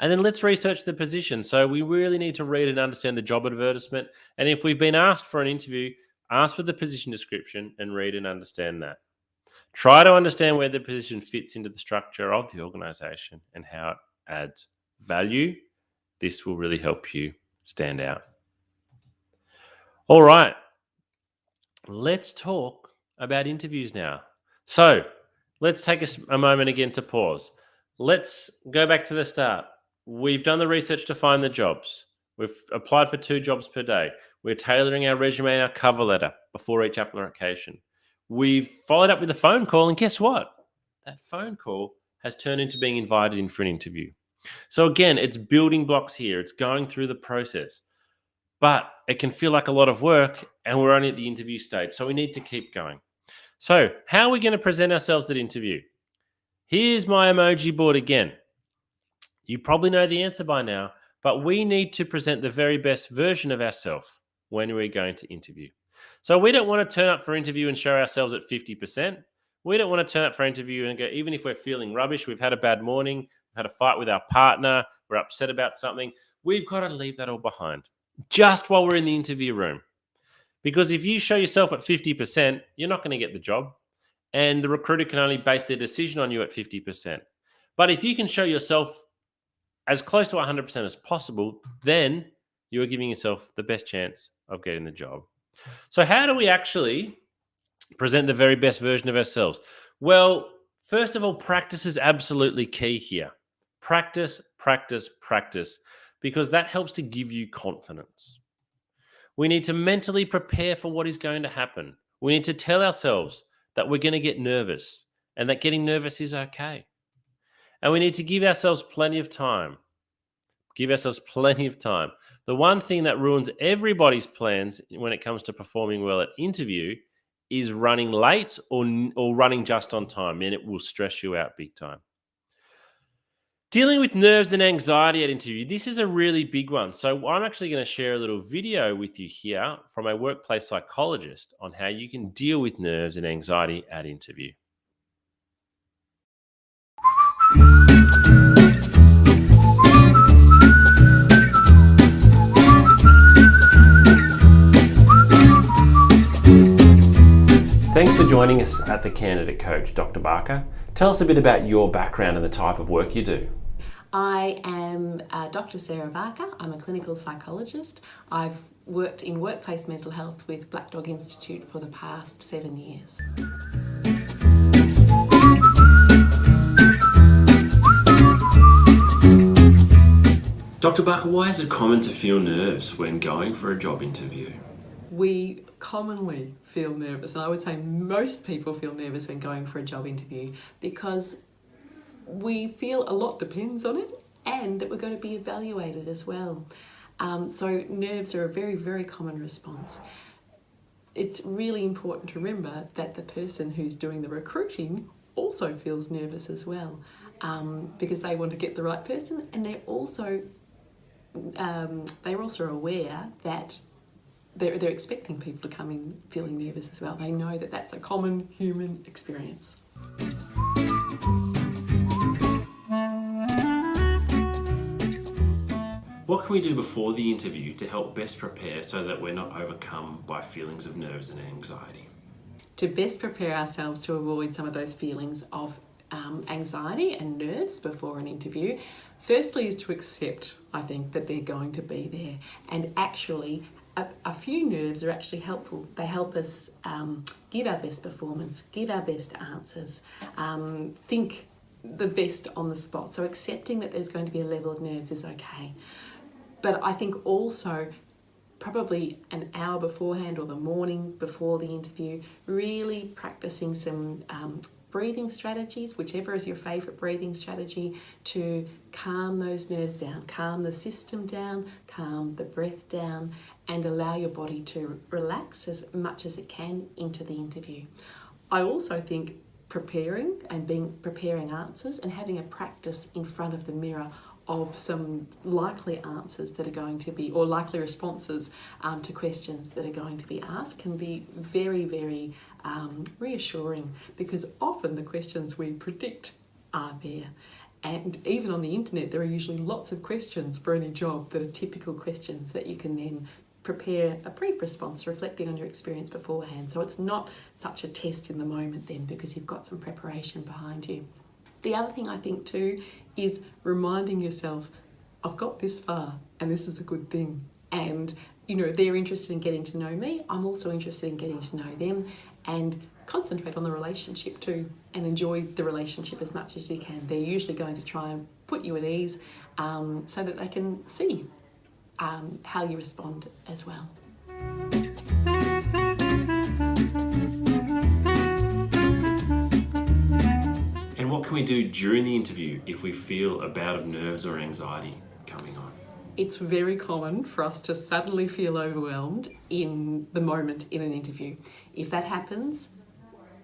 And then let's research the position. So we really need to read and understand the job advertisement. And if we've been asked for an interview, ask for the position description and read and understand that. Try to understand where the position fits into the structure of the organization and how it adds value. This will really help you stand out. All right. Let's talk about interviews now. So let's take a moment again to pause. Let's go back to the start. We've done the research to find the jobs. We've applied for 2 jobs per day. We're tailoring our resume and our cover letter before each application. We've followed up with a phone call, and guess what? That phone call has turned into being invited in for an interview. So again, it's building blocks here. It's going through the process, but it can feel like a lot of work, and we're only at the interview stage. So we need to keep going. So how are we going to present ourselves at interview? Here's my emoji board again. You probably know the answer by now, but we need to present the very best version of ourselves when we're going to interview. So we don't want to turn up for interview and show ourselves at 50%. We don't want to turn up for interview and go, even if we're feeling rubbish, we've had a bad morning, we've had a fight with our partner, we're upset about something, we've got to leave that all behind just while we're in the interview room. Because if you show yourself at 50%, you're not going to get the job. And the recruiter can only base their decision on you at 50%. But if you can show yourself as close to 100% as possible, then you are giving yourself the best chance of getting the job. So how do we actually present the very best version of ourselves? Well, first of all, practice is absolutely key here. Practice, practice, practice, because that helps to give you confidence. We need to mentally prepare for what is going to happen. We need to tell ourselves that we're going to get nervous and that getting nervous is okay. And we need to give ourselves plenty of time. Give ourselves plenty of time. The one thing that ruins everybody's plans when it comes to performing well at interview is running late or running just on time, and it will stress you out big time. Dealing with nerves and anxiety at interview. This is a really big one. So I'm actually going to share a little video with you here from a workplace psychologist on how you can deal with nerves and anxiety at interview. Thanks for joining us at the Candidate Coach, Dr. Barker. Tell us a bit about your background and the type of work you do. I am Dr. Sarah Barker. I'm a clinical psychologist. I've worked in workplace mental health with Black Dog Institute for the past 7 years. Dr. Barker, why is it common to feel nerves when going for a job interview? We commonly feel nervous, and I would say most people feel nervous when going for a job interview because we feel a lot depends on it and that we're going to be evaluated as well. So nerves are a very, very common response. It's really important to remember that the person who's doing the recruiting also feels nervous as well, because they want to get the right person, and they're also aware that they're expecting people to come in feeling nervous as well. They know that that's a common human experience. What can we do before the interview to help best prepare so that we're not overcome by feelings of nerves and anxiety? To best prepare ourselves to avoid some of those feelings of anxiety and nerves before an interview, firstly is to accept, I think, that they're going to be there. And actually, a few nerves are actually helpful. They help us give our best performance, give our best answers, think the best on the spot. So accepting that there's going to be a level of nerves is okay. But I think also probably an hour beforehand or the morning before the interview, really practicing some breathing strategies, whichever is your favourite breathing strategy, to calm those nerves down, calm the system down, calm the breath down, and allow your body to relax as much as it can into the interview. I also think preparing answers and having a practice in front of the mirror of some likely answers that are going to be, or likely responses to questions that are going to be asked, can be very, very reassuring, because often the questions we predict are there. And even on the internet, there are usually lots of questions for any job that are typical questions that you can then prepare a brief response reflecting on your experience beforehand. So it's not such a test in the moment then, because you've got some preparation behind you. The other thing I think too is reminding yourself, I've got this far and this is a good thing. And, they're interested in getting to know me. I'm also interested in getting to know them, and concentrate on the relationship too and enjoy the relationship as much as you can. They're usually going to try and put you at ease so that they can see how you respond as well. And what can we do during the interview if we feel a bout of nerves or anxiety coming on? It's very common for us to suddenly feel overwhelmed in the moment in an interview. If that happens,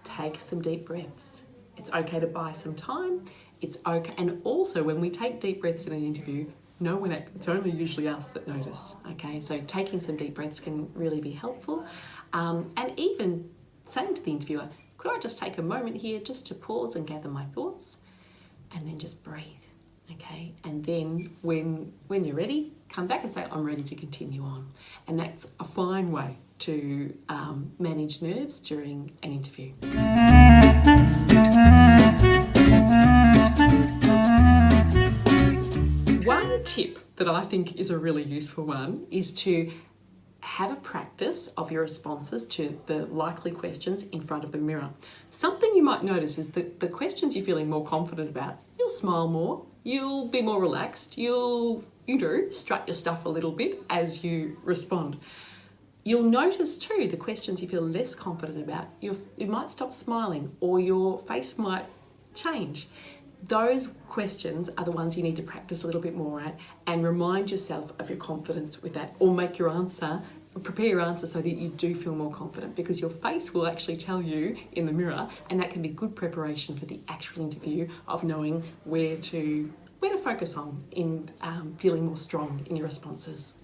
take some deep breaths. It's okay to buy some time. It's okay. And also, when we take deep breaths in an interview, it's only usually us that notice. Okay, so taking some deep breaths can really be helpful. And even saying to the interviewer, could I just take a moment here just to pause and gather my thoughts, and then just breathe. Okay, and then when you're ready, come back and say, I'm ready to continue on. And that's a fine way to manage nerves during an interview. One tip that I think is a really useful one is to have a practice of your responses to the likely questions in front of the mirror. Something you might notice is that the questions you're feeling more confident about, you'll smile more, you'll be more relaxed, you'll, strut your stuff a little bit as you respond. You'll notice too, the questions you feel less confident about, you might stop smiling or your face might change. Those questions are the ones you need to practice a little bit more at, and remind yourself of your confidence with that, or prepare your answer so that you do feel more confident, because your face will actually tell you in the mirror, and that can be good preparation for the actual interview of knowing where to where to focus on in feeling more strong in your responses.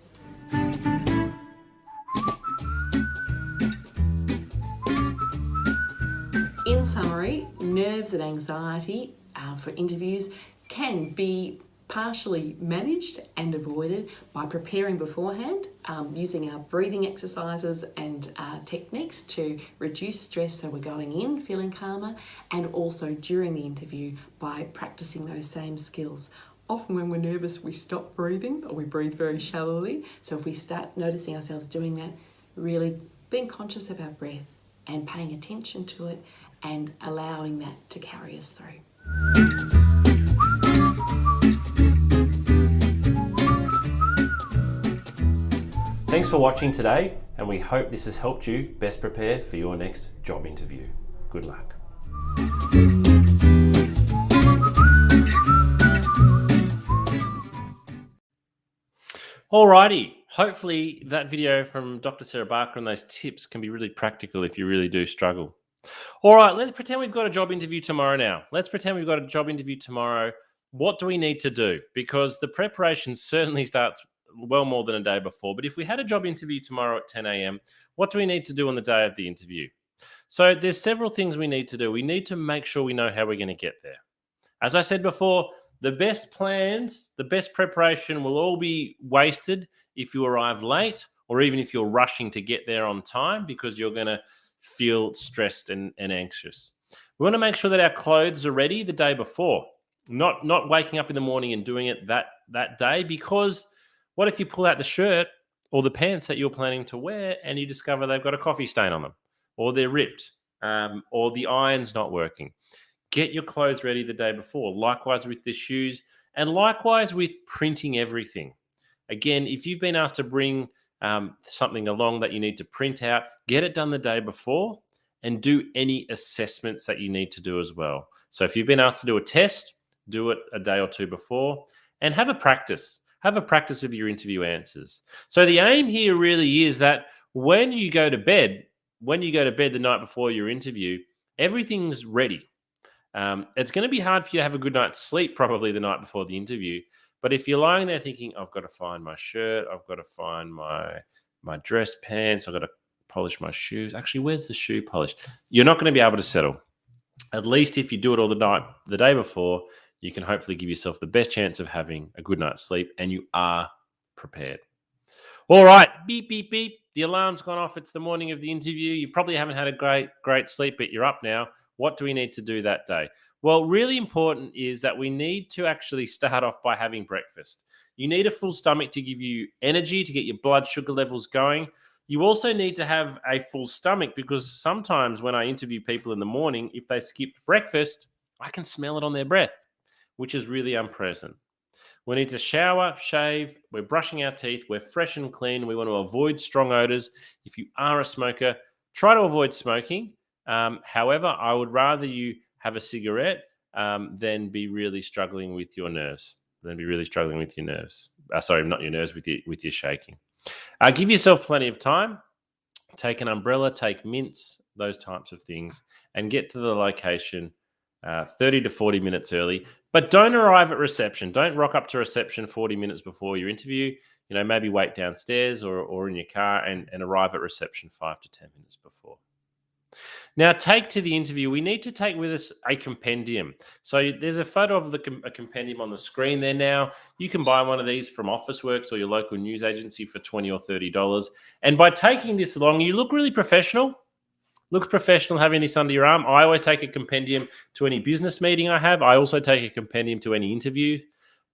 In summary, nerves and anxiety for interviews can be partially managed and avoided by preparing beforehand, using our breathing exercises and techniques to reduce stress so we're going in feeling calmer, and also during the interview by practicing those same skills. Often when we're nervous, we stop breathing or we breathe very shallowly. So if we start noticing ourselves doing that, really being conscious of our breath and paying attention to it and allowing that to carry us through. Thanks for watching today, and we hope this has helped you best prepare for your next job interview. Good luck. Alrighty, hopefully that video from Dr. Sarah Barker and those tips can be really practical if you really do struggle. All right, let's pretend we've got a job interview tomorrow now. Let's pretend we've got a job interview tomorrow. What do we need to do? Because the preparation certainly starts well more than a day before. But if we had a job interview tomorrow at 10 a.m., what do we need to do on the day of the interview? So there's several things we need to do. We need to make sure we know how we're going to get there. As I said before, the best plans, the best preparation will all be wasted if you arrive late or even if you're rushing to get there on time because you're going to feel stressed and anxious. We want to make sure that our clothes are ready the day before, not waking up in the morning and doing it that day, because what if you pull out the shirt or the pants that you're planning to wear and you discover they've got a coffee stain on them or they're ripped or the iron's not working? Get your clothes ready the day before. Likewise with the shoes and likewise with printing everything. Again, if you've been asked to bring something along that you need to print out, get it done the day before and do any assessments that you need to do as well. So if you've been asked to do a test, do it a day or two before and have a practice. Have a practice of your interview answers. So the aim here really is that when you go to bed the night before your interview, everything's ready. It's going to be hard for you to have a good night's sleep probably the night before the interview. But if you're lying there thinking, I've got to find my shirt, I've got to find my dress pants, I've got to polish my shoes. Actually, where's the shoe polish? You're not going to be able to settle. At least if you do it all the day before, you can hopefully give yourself the best chance of having a good night's sleep and you are prepared. All right, beep, beep, beep. The alarm's gone off. It's the morning of the interview. You probably haven't had a great sleep, but you're up now. What do we need to do that day? Well, really important is that we need to actually start off by having breakfast. You need a full stomach to give you energy, to get your blood sugar levels going. You also need to have a full stomach because sometimes when I interview people in the morning, if they skipped breakfast, I can smell it on their breath, which is really unpleasant. We need to shower, shave, we're brushing our teeth, we're fresh and clean. We want to avoid strong odors. If you are a smoker, try to avoid smoking. However, I would rather you have a cigarette than be really struggling with your nerves. Sorry, not your nerves, with your shaking. Give yourself plenty of time. Take an umbrella, take mints, those types of things, and get to the location 30 to 40 minutes early. But don't arrive at reception. Don't rock up to reception 40 minutes before your interview. Maybe wait downstairs or in your car and arrive at reception 5 to 10 minutes before. Now, take to the interview, we need to take with us a compendium. So there's a photo of a compendium on the screen there now. You can buy one of these from Officeworks or your local news agency for $20 or $30. And by taking this along, you look really professional. Looks professional having this under your arm. I always take a compendium to any business meeting I have. I also take a compendium to any interview.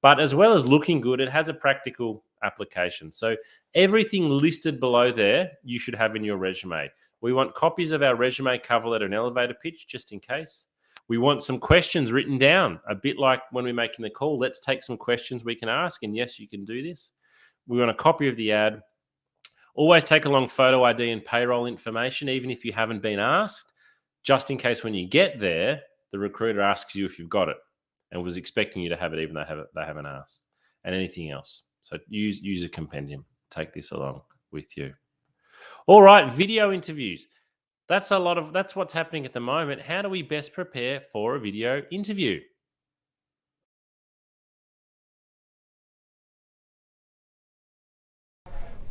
But as well as looking good, it has a practical application. So everything listed below there, you should have in your resume. We want copies of our resume, cover letter, and elevator pitch, just in case. We want some questions written down, a bit like when we're making the call. Let's take some questions we can ask, and yes, you can do this. We want a copy of the ad. Always take along photo ID and payroll information, even if you haven't been asked, just in case when you get there, the recruiter asks you if you've got it and was expecting you to have it, even though they haven't asked, and anything else. So use a compendium. Take this along with you. All right, video interviews. That's what's happening at the moment. How do we best prepare for a video interview?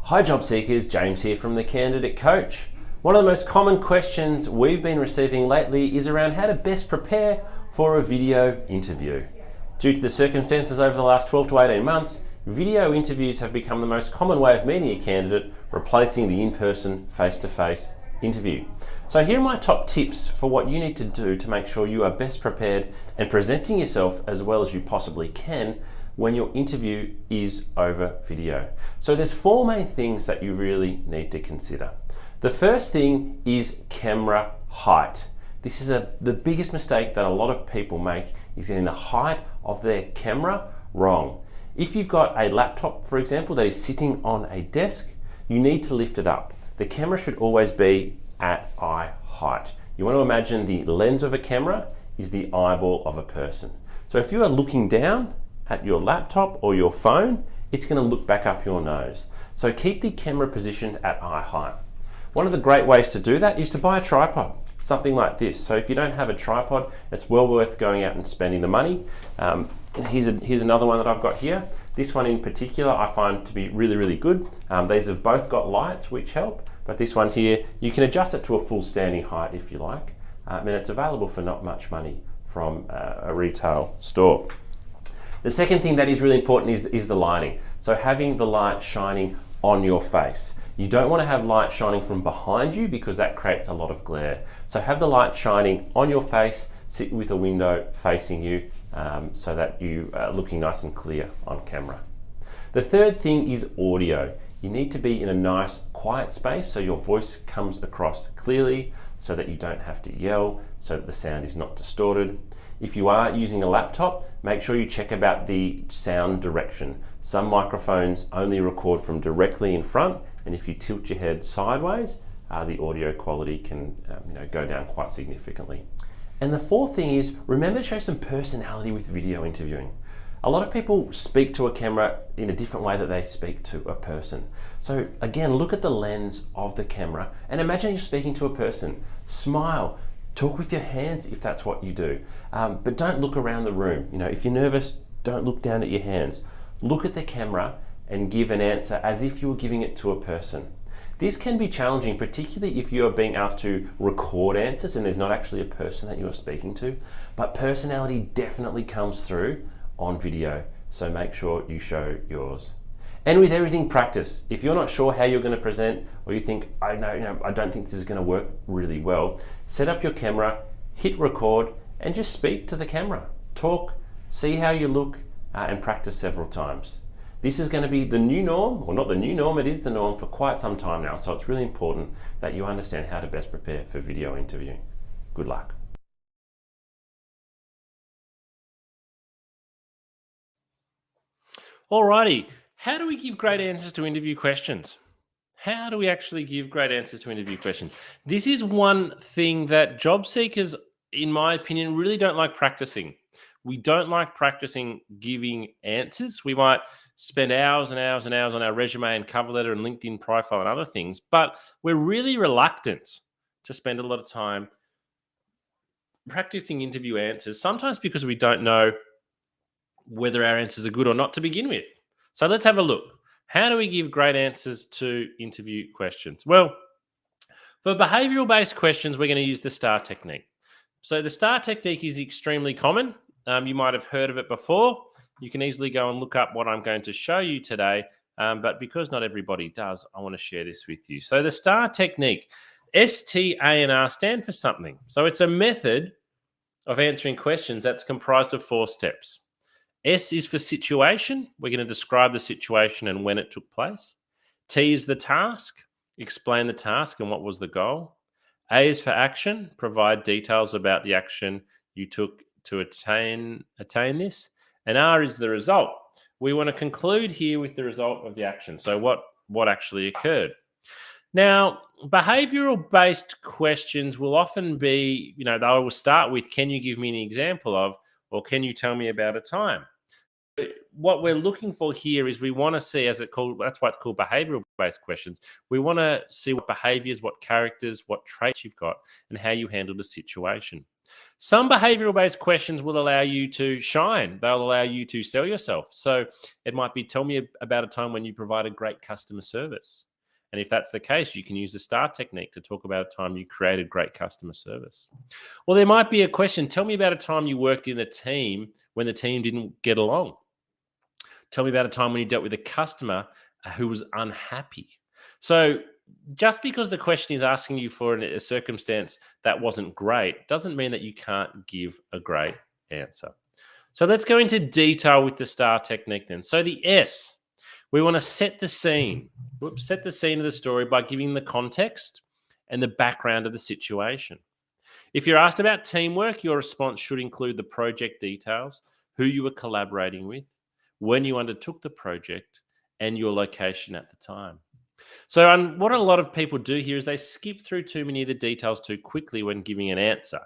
Hi job seekers, James here from the Candidate Coach. One of the most common questions we've been receiving lately is around how to best prepare for a video interview. Due to the circumstances over the last 12 to 18 months, video interviews have become the most common way of meeting a candidate, replacing the in-person, face-to-face interview. So here are my top tips for what you need to do to make sure you are best prepared and presenting yourself as well as you possibly can when your interview is over video. So there's four main things that you really need to consider. The first thing is camera height. This is the biggest mistake that a lot of people make, is getting the height of their camera wrong. If you've got a laptop, for example, that is sitting on a desk, you need to lift it up. The camera should always be at eye height. You want to imagine the lens of a camera is the eyeball of a person. So if you are looking down at your laptop or your phone, it's going to look back up your nose. So keep the camera positioned at eye height. One of the great ways to do that is to buy a tripod, something like this. So if you don't have a tripod, it's well worth going out and spending the money. And here's another one that I've got here. This one in particular I find to be really, really good. These have both got lights which help, but this one here, you can adjust it to a full standing height if you like. And it's available for not much money from a retail store. The second thing that is really important is the lighting. So having the light shining on your face. You don't want to have light shining from behind you because that creates a lot of glare. So have the light shining on your face, sit with a window facing you so that you are looking nice and clear on camera. The third thing is audio. You need to be in a nice quiet space so your voice comes across clearly, so that you don't have to yell, so that the sound is not distorted. If you are using a laptop, make sure you check about the sound direction. Some microphones only record from directly in front, and if you tilt your head sideways, the audio quality can go down quite significantly. And the fourth thing is, remember to show some personality with video interviewing. A lot of people speak to a camera in a different way that they speak to a person. So again, look at the lens of the camera and imagine you're speaking to a person. Smile. Talk with your hands if that's what you do, but don't look around the room. If you're nervous, don't look down at your hands. Look at the camera and give an answer as if you were giving it to a person. This can be challenging, particularly if you are being asked to record answers and there's not actually a person that you are speaking to, but personality definitely comes through on video, so make sure you show yours. And with everything, practice. If you're not sure how you're going to present, or you think, I don't think this is going to work really well, set up your camera, hit record, and just speak to the camera. Talk, see how you look, and practice several times. This is going to be the new norm, or not the new norm, it is the norm for quite some time now, so it's really important that you understand how to best prepare for video interviewing. Good luck. Alrighty. How do we give great answers to interview questions? How do we actually give great answers to interview questions? This is one thing that job seekers, in my opinion, really don't like practicing. We don't like practicing giving answers. We might spend hours and hours and hours on our resume and cover letter and LinkedIn profile and other things, but we're really reluctant to spend a lot of time practicing interview answers, sometimes because we don't know whether our answers are good or not to begin with. So let's have a look. How do we give great answers to interview questions? Well, for behavioral-based questions, we're going to use the STAR technique. So the STAR technique is extremely common. You might have heard of it before. You can easily go and look up what I'm going to show you today. But because not everybody does, I want to share this with you. So the STAR technique, STAR stand for something. So it's a method of answering questions that's comprised of 4 steps. S is for situation. We're going to describe the situation and when it took place. T is the task. Explain the task and what was the goal. A is for action. Provide details about the action you took to attain this. And R is the result. We want to conclude here with the result of the action. So what actually occurred? Now, behavioral-based questions will often be, they will start with, can you give me an example of, or can you tell me about a time? what we're looking for here is we want to see, that's why it's called behavioral based questions. We want to see what behaviors, what characters, what traits you've got, and how you handle the situation. Some behavioral based questions will allow you to shine. They'll allow you to sell yourself. So it might be, tell me about a time when you provided great customer service. And if that's the case, you can use the STAR technique to talk about a time you created great customer service. Well, there might be a question, tell me about a time you worked in a team when the team didn't get along. Tell me about a time when you dealt with a customer who was unhappy. So just because the question is asking you for a circumstance that wasn't great doesn't mean that you can't give a great answer. So let's go into detail with the STAR technique then. So the S, we want to set the scene. Set the scene of the story by giving the context and the background of the situation. If you're asked about teamwork, your response should include the project details, who you were collaborating with, when you undertook the project, and your location at the time. So what a lot of people do here is they skip through too many of the details too quickly when giving an answer.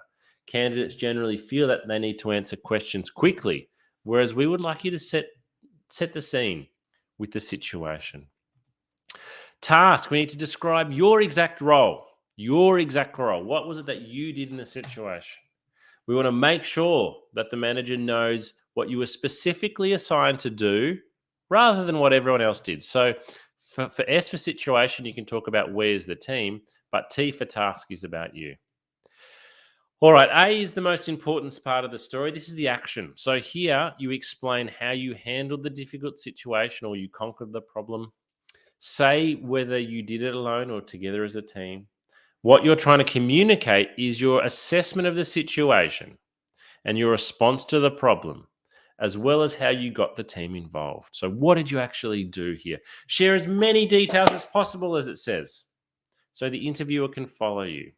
Candidates generally feel that they need to answer questions quickly, whereas we would like you to set the scene with the situation. Task, we need to describe your exact role. Your exact role. What was it that you did in the situation? We want to make sure that the manager knows what you were specifically assigned to do rather than what everyone else did. So for S for situation, you can talk about where's the team, but T for task is about you. All right, A is the most important part of the story. This is the action. So here you explain how you handled the difficult situation or you conquered the problem. Say whether you did it alone or together as a team. What you're trying to communicate is your assessment of the situation and your response to the problem, as well as how you got the team involved. So what did you actually do here? Share as many details as possible, as it says, so the interviewer can follow you.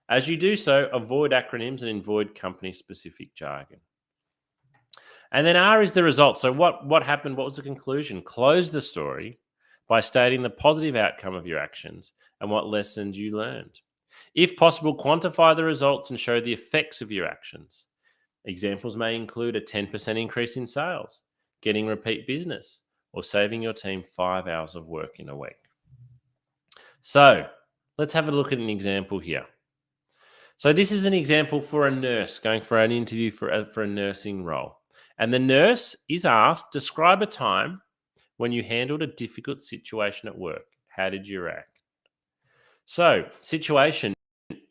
As you do so, avoid acronyms and avoid company-specific jargon. And then R is the result. So what happened? What was the conclusion? Close the story by stating the positive outcome of your actions and what lessons you learned. If possible, quantify the results and show the effects of your actions. Examples may include a 10% increase in sales, getting repeat business, or saving your team 5 hours of work in a week. So let's have a look at an example here. So this is an example for a nurse going for an interview for a nursing role. And the nurse is asked, describe a time when you handled a difficult situation at work. How did you react? So, situation.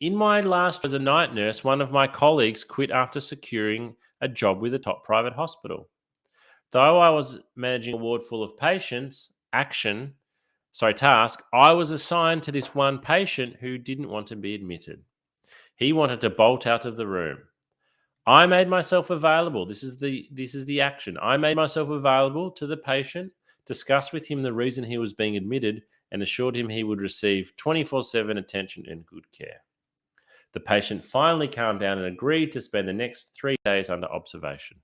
In my last as a night nurse, one of my colleagues quit after securing a job with a top private hospital. Though I was managing a ward full of patients, task, I was assigned to this one patient who didn't want to be admitted. He wanted to bolt out of the room. I made myself available. This is the action. I made myself available to the patient, discussed with him the reason he was being admitted, and assured him he would receive 24/7 attention and good care. The patient finally calmed down and agreed to spend the next 3 days under observation.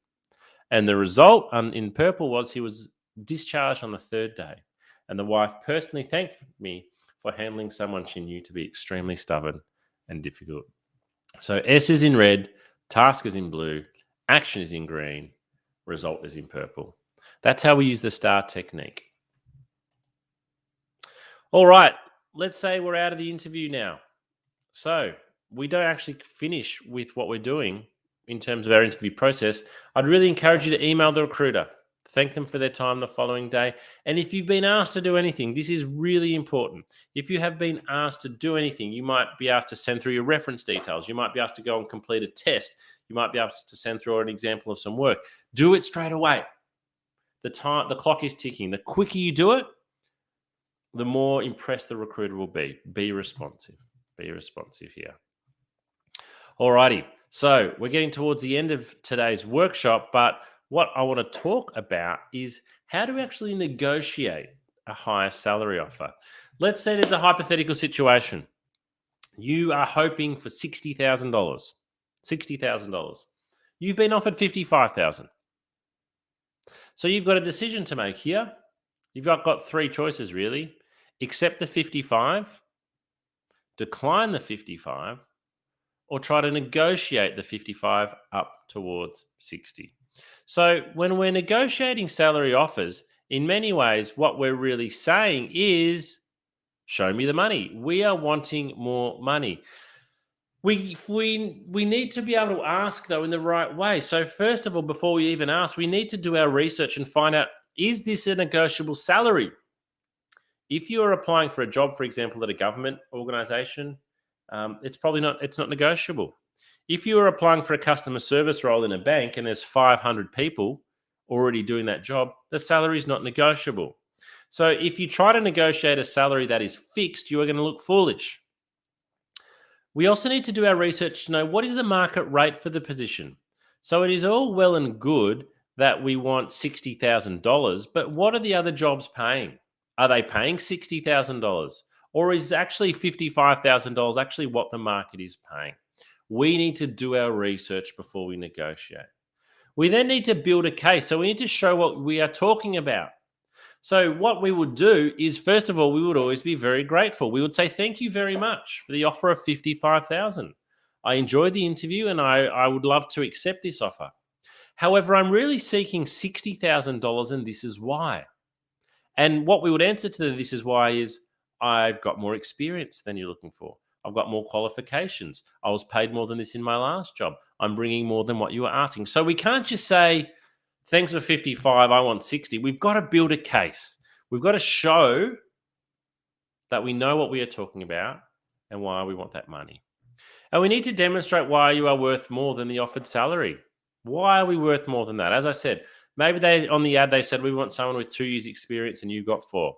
And the result in purple was he was discharged on the 3rd day. And the wife personally thanked me for handling someone she knew to be extremely stubborn and difficult. So S is in red, task is in blue, action is in green, result is in purple. That's how we use the STAR technique. All right, let's say we're out of the interview now. So we don't actually finish with what we're doing in terms of our interview process. I'd really encourage you to email the recruiter, thank them for their time the following day. And if you've been asked to do anything, this is really important. If you have been asked to do anything, you might be asked to send through your reference details. You might be asked to go and complete a test. You might be asked to send through an example of some work. Do it straight away. The clock is ticking. The quicker you do it, the more impressed the recruiter will be. Be responsive. Be responsive here. Alrighty, so we're getting towards the end of today's workshop, but what I want to talk about is how to actually negotiate a higher salary offer. Let's say there's a hypothetical situation. You are hoping for $60,000. $60,000. You've been offered $55,000. So you've got a decision to make here. You've got 3 choices really. Accept the 55, decline the 55, or try to negotiate the 55 up towards 60. So when we're negotiating salary offers, in many ways, what we're really saying is, show me the money. We are wanting more money. We need to be able to ask though in the right way. So first of all, before we even ask, we need to do our research and find out, is this a negotiable salary? If you are applying for a job, for example, at a government organization, it's not negotiable. If you are applying for a customer service role in a bank and there's 500 people already doing that job, the salary is not negotiable. So if you try to negotiate a salary that is fixed, you are going to look foolish. We also need to do our research to know what is the market rate for the position. So it is all well and good that we want $60,000, but what are the other jobs paying? Are they paying $60,000? Or is actually $55,000 actually what the market is paying? We need to do our research before we negotiate. We then need to build a case. So we need to show what we are talking about. So what we would do is, first of all, we would always be very grateful. We would say, thank you very much for the offer of $55,000. I enjoyed the interview and I would love to accept this offer. However, I'm really seeking $60,000 and this is why. And what we would answer to the this is why is, I've got more experience than you're looking for. I've got more qualifications. I was paid more than this in my last job. I'm bringing more than what you were asking. So we can't just say, thanks for 55, I want 60. We've got to build a case. We've got to show that we know what we are talking about and why we want that money. And we need to demonstrate why you are worth more than the offered salary. Why are we worth more than that? As I said, maybe they on the ad they said we want someone with 2 years experience and you got 4.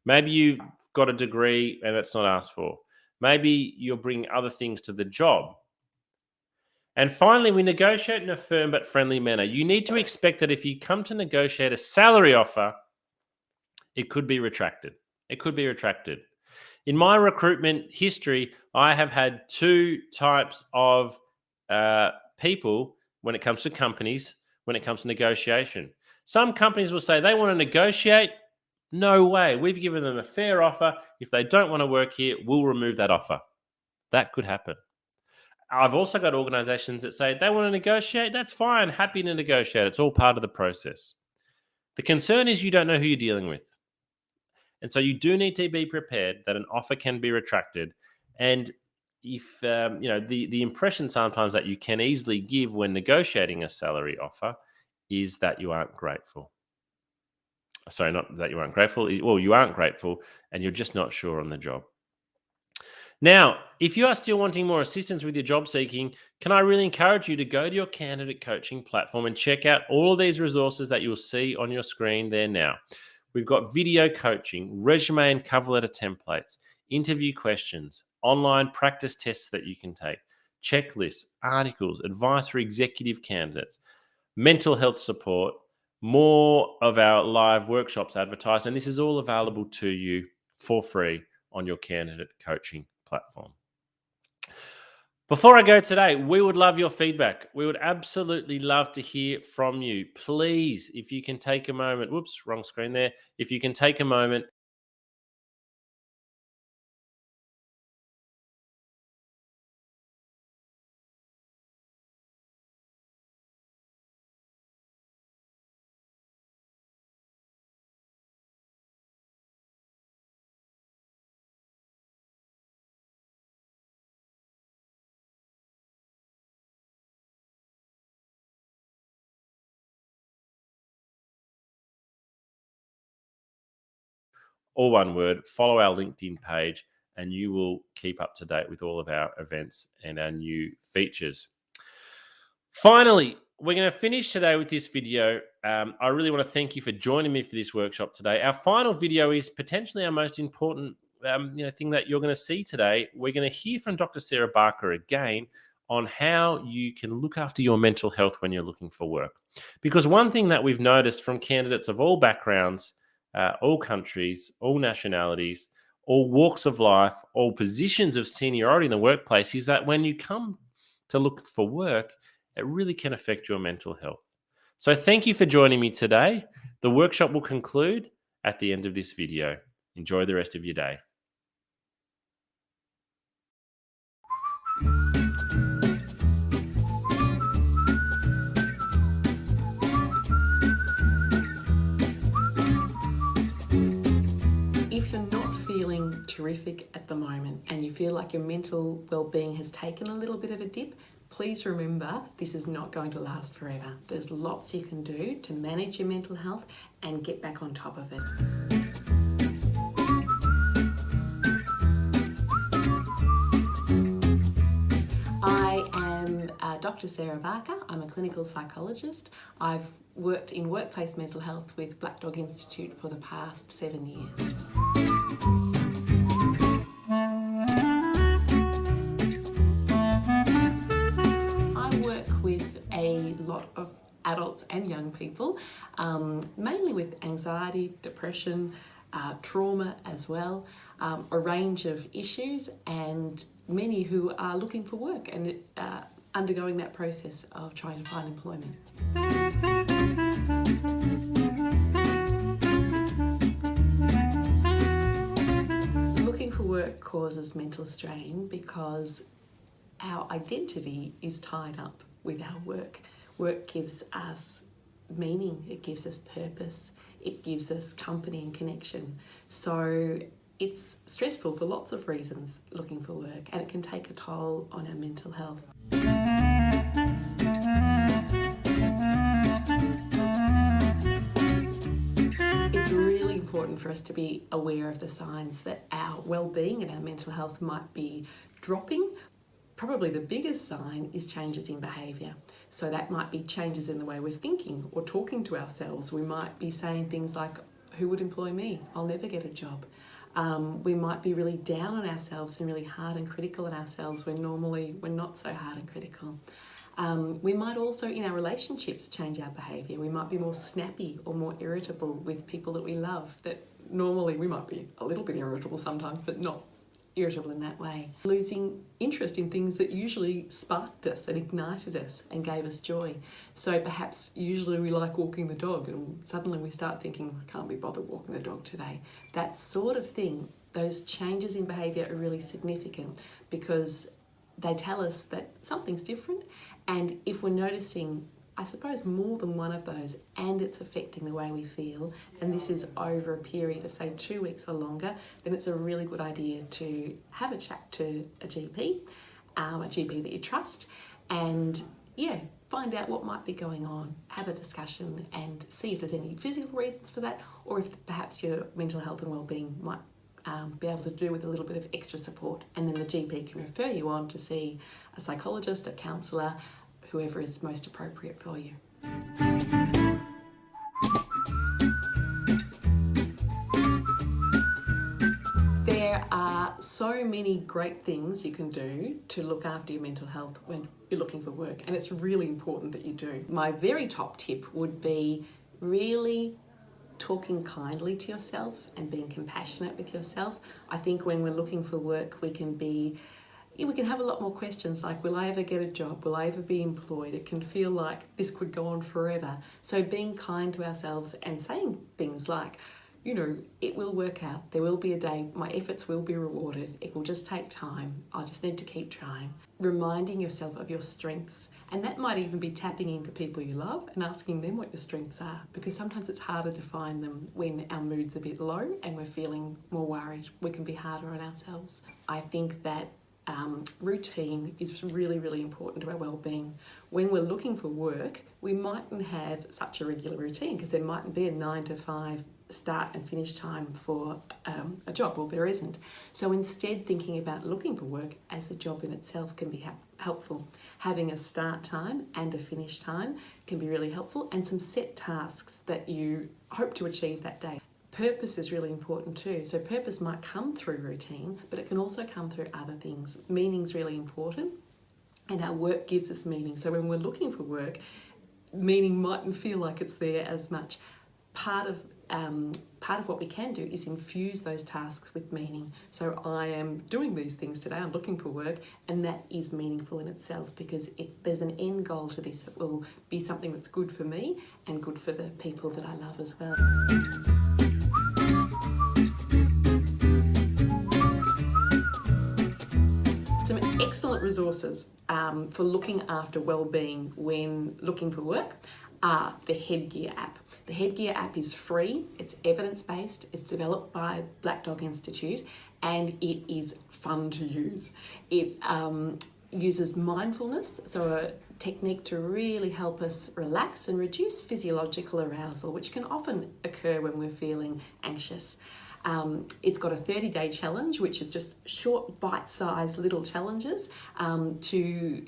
Maybe you've got a degree and that's not asked for. Maybe you're bringing other things to the job. And finally, we negotiate in a firm but friendly manner. You need to expect that if you come to negotiate a salary offer, it could be retracted. It could be retracted. In my recruitment history, I have had 2 types of people when it comes to companies, when it comes to negotiation. Some companies will say they want to negotiate. No way. We've given them a fair offer. If they don't want to work here, we'll remove that offer. That could happen. I've also got organizations that say they want to negotiate. That's fine. Happy to negotiate. It's all part of the process. The concern is you don't know who you're dealing with. And so you do need to be prepared that an offer can be retracted. And if, the impression sometimes that you can easily give when negotiating a salary offer is that you aren't grateful. Sorry, not that you aren't grateful. Well, you aren't grateful and you're just not sure on the job. Now, if you are still wanting more assistance with your job seeking, can I really encourage you to go to your candidate coaching platform and check out all of these resources that you'll see on your screen there now. We've got video coaching, resume and cover letter templates, interview questions, online practice tests that you can take, checklists, articles, advice for executive candidates, mental health support, more of our live workshops advertised, and this is all available to you for free on your candidate coaching platform. Before I go today, we would love your feedback. We would absolutely love to hear from you. Please, if you can take a moment, whoops, wrong screen there. If you can take a moment, all one word, follow our LinkedIn page, and you will keep up to date with all of our events and our new features. Finally, we're going to finish today with this video. I really want to thank you for joining me for this workshop today. Our final video is potentially our most important thing that you're going to see today. We're going to hear from Dr. Sarah Barker again on how you can look after your mental health when you're looking for work. Because one thing that we've noticed from candidates of all backgrounds, all countries, all nationalities, all walks of life, all positions of seniority in the workplace is that when you come to look for work, it really can affect your mental health. So thank you for joining me today. The workshop will conclude at the end of this video. Enjoy the rest of your day. If you're not feeling terrific at the moment and you feel like your mental well-being has taken a little bit of a dip, please remember this is not going to last forever. There's lots you can do to manage your mental health and get back on top of it. I am Dr. Sarah Barker. I'm a clinical psychologist. I've worked in workplace mental health with Black Dog Institute for the past 7 years. I work with a lot of adults and young people, mainly with anxiety, depression, trauma as well, a range of issues, and many who are looking for work and undergoing that process of trying to find employment. Looking for work causes mental strain because our identity is tied up with our work. Work gives us meaning, it gives us purpose, it gives us company and connection. So it's stressful for lots of reasons, looking for work, and it can take a toll on our mental health. It's really important for us to be aware of the signs that our well-being and our mental health might be dropping. Probably the biggest sign is changes in behaviour. So that might be changes in the way we're thinking or talking to ourselves. We might be saying things like, who would employ me? I'll never get a job. We might be really down on ourselves and really hard and critical on ourselves when normally we're not so hard and critical. We might also, in our relationships, change our behaviour. We might be more snappy or more irritable with people that we love, that normally we might be a little bit irritable sometimes, but not irritable in that way. Losing interest in things that usually sparked us and ignited us and gave us joy. So perhaps usually we like walking the dog and suddenly we start thinking, I can't be bothered walking the dog today. That sort of thing, those changes in behaviour are really significant because they tell us that something's different, and if we're noticing, I suppose, more than one of those and it's affecting the way we feel, and this is over a period of say 2 weeks or longer, then it's a really good idea to have a chat to a GP that you trust, and find out what might be going on, have a discussion and see if there's any physical reasons for that, or if perhaps your mental health and wellbeing might be able to do with a little bit of extra support, and then the GP can refer you on to see a psychologist, a counsellor, whoever is most appropriate for you. There are so many great things you can do to look after your mental health when you're looking for work, and it's really important that you do. My very top tip would be really talking kindly to yourself and being compassionate with yourself. I think when we're looking for work, we can have a lot more questions like, will I ever get a job? Will I ever be employed? It can feel like this could go on forever. So being kind to ourselves and saying things like, it will work out. There will be a day, my efforts will be rewarded. It will just take time. I'll just need to keep trying. Reminding yourself of your strengths. And that might even be tapping into people you love and asking them what your strengths are, because sometimes it's harder to find them when our mood's a bit low and we're feeling more worried. We can be harder on ourselves. I think that routine is really, really important to our well-being. When we're looking for work, we mightn't have such a regular routine because there mightn't be a 9 to 5 start and finish time for a job. Well, there isn't. So instead, thinking about looking for work as a job in itself can be helpful. Having a start time and a finish time can be really helpful, and some set tasks that you hope to achieve that day. Purpose is really important too. So purpose might come through routine, but it can also come through other things. Meaning's really important, and our work gives us meaning. So when we're looking for work, meaning mightn't feel like it's there as much. Part of what we can do is infuse those tasks with meaning. So I am doing these things today, I'm looking for work, and that is meaningful in itself because there's an end goal to this. It will be something that's good for me and good for the people that I love as well. Some excellent resources for looking after well-being when looking for work are the Headgear app. The Headgear app is free, it's evidence-based, it's developed by Black Dog Institute, and it is fun to use. It uses mindfulness, so a technique to really help us relax and reduce physiological arousal, which can often occur when we're feeling anxious. It's got a 30-day challenge, which is just short, bite-sized little challenges to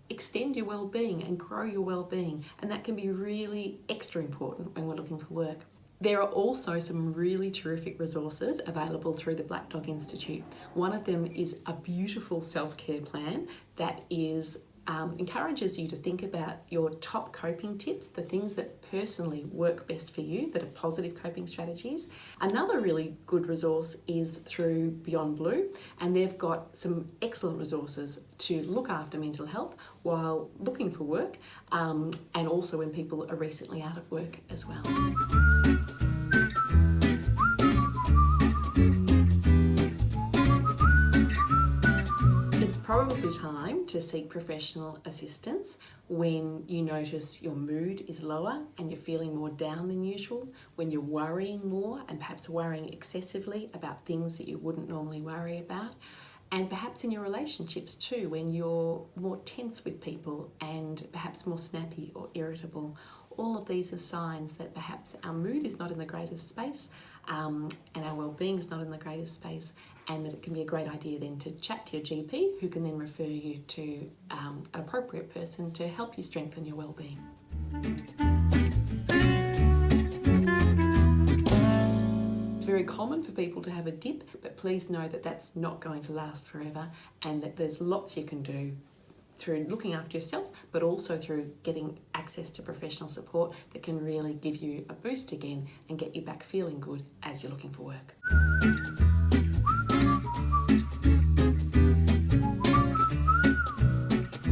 extend your well-being and grow your well-being, and that can be really extra important when we're looking for work. There are also some really terrific resources available through the Black Dog Institute. One of them is a beautiful self-care plan that encourages you to think about your top coping tips, the things that personally work best for you, that are positive coping strategies. Another really good resource is through Beyond Blue, and they've got some excellent resources to look after mental health while looking for work, and also when people are recently out of work as well. Probably time to seek professional assistance when you notice your mood is lower and you're feeling more down than usual, when you're worrying more and perhaps worrying excessively about things that you wouldn't normally worry about, and perhaps in your relationships too, when you're more tense with people and perhaps more snappy or irritable. All of these are signs that perhaps our mood is not in the greatest space and our well-being is not in the greatest space, and that it can be a great idea then to chat to your GP, who can then refer you to an appropriate person to help you strengthen your well-being. It's very common for people to have a dip, but please know that that's not going to last forever, and that there's lots you can do through looking after yourself, but also through getting access to professional support that can really give you a boost again and get you back feeling good as you're looking for work.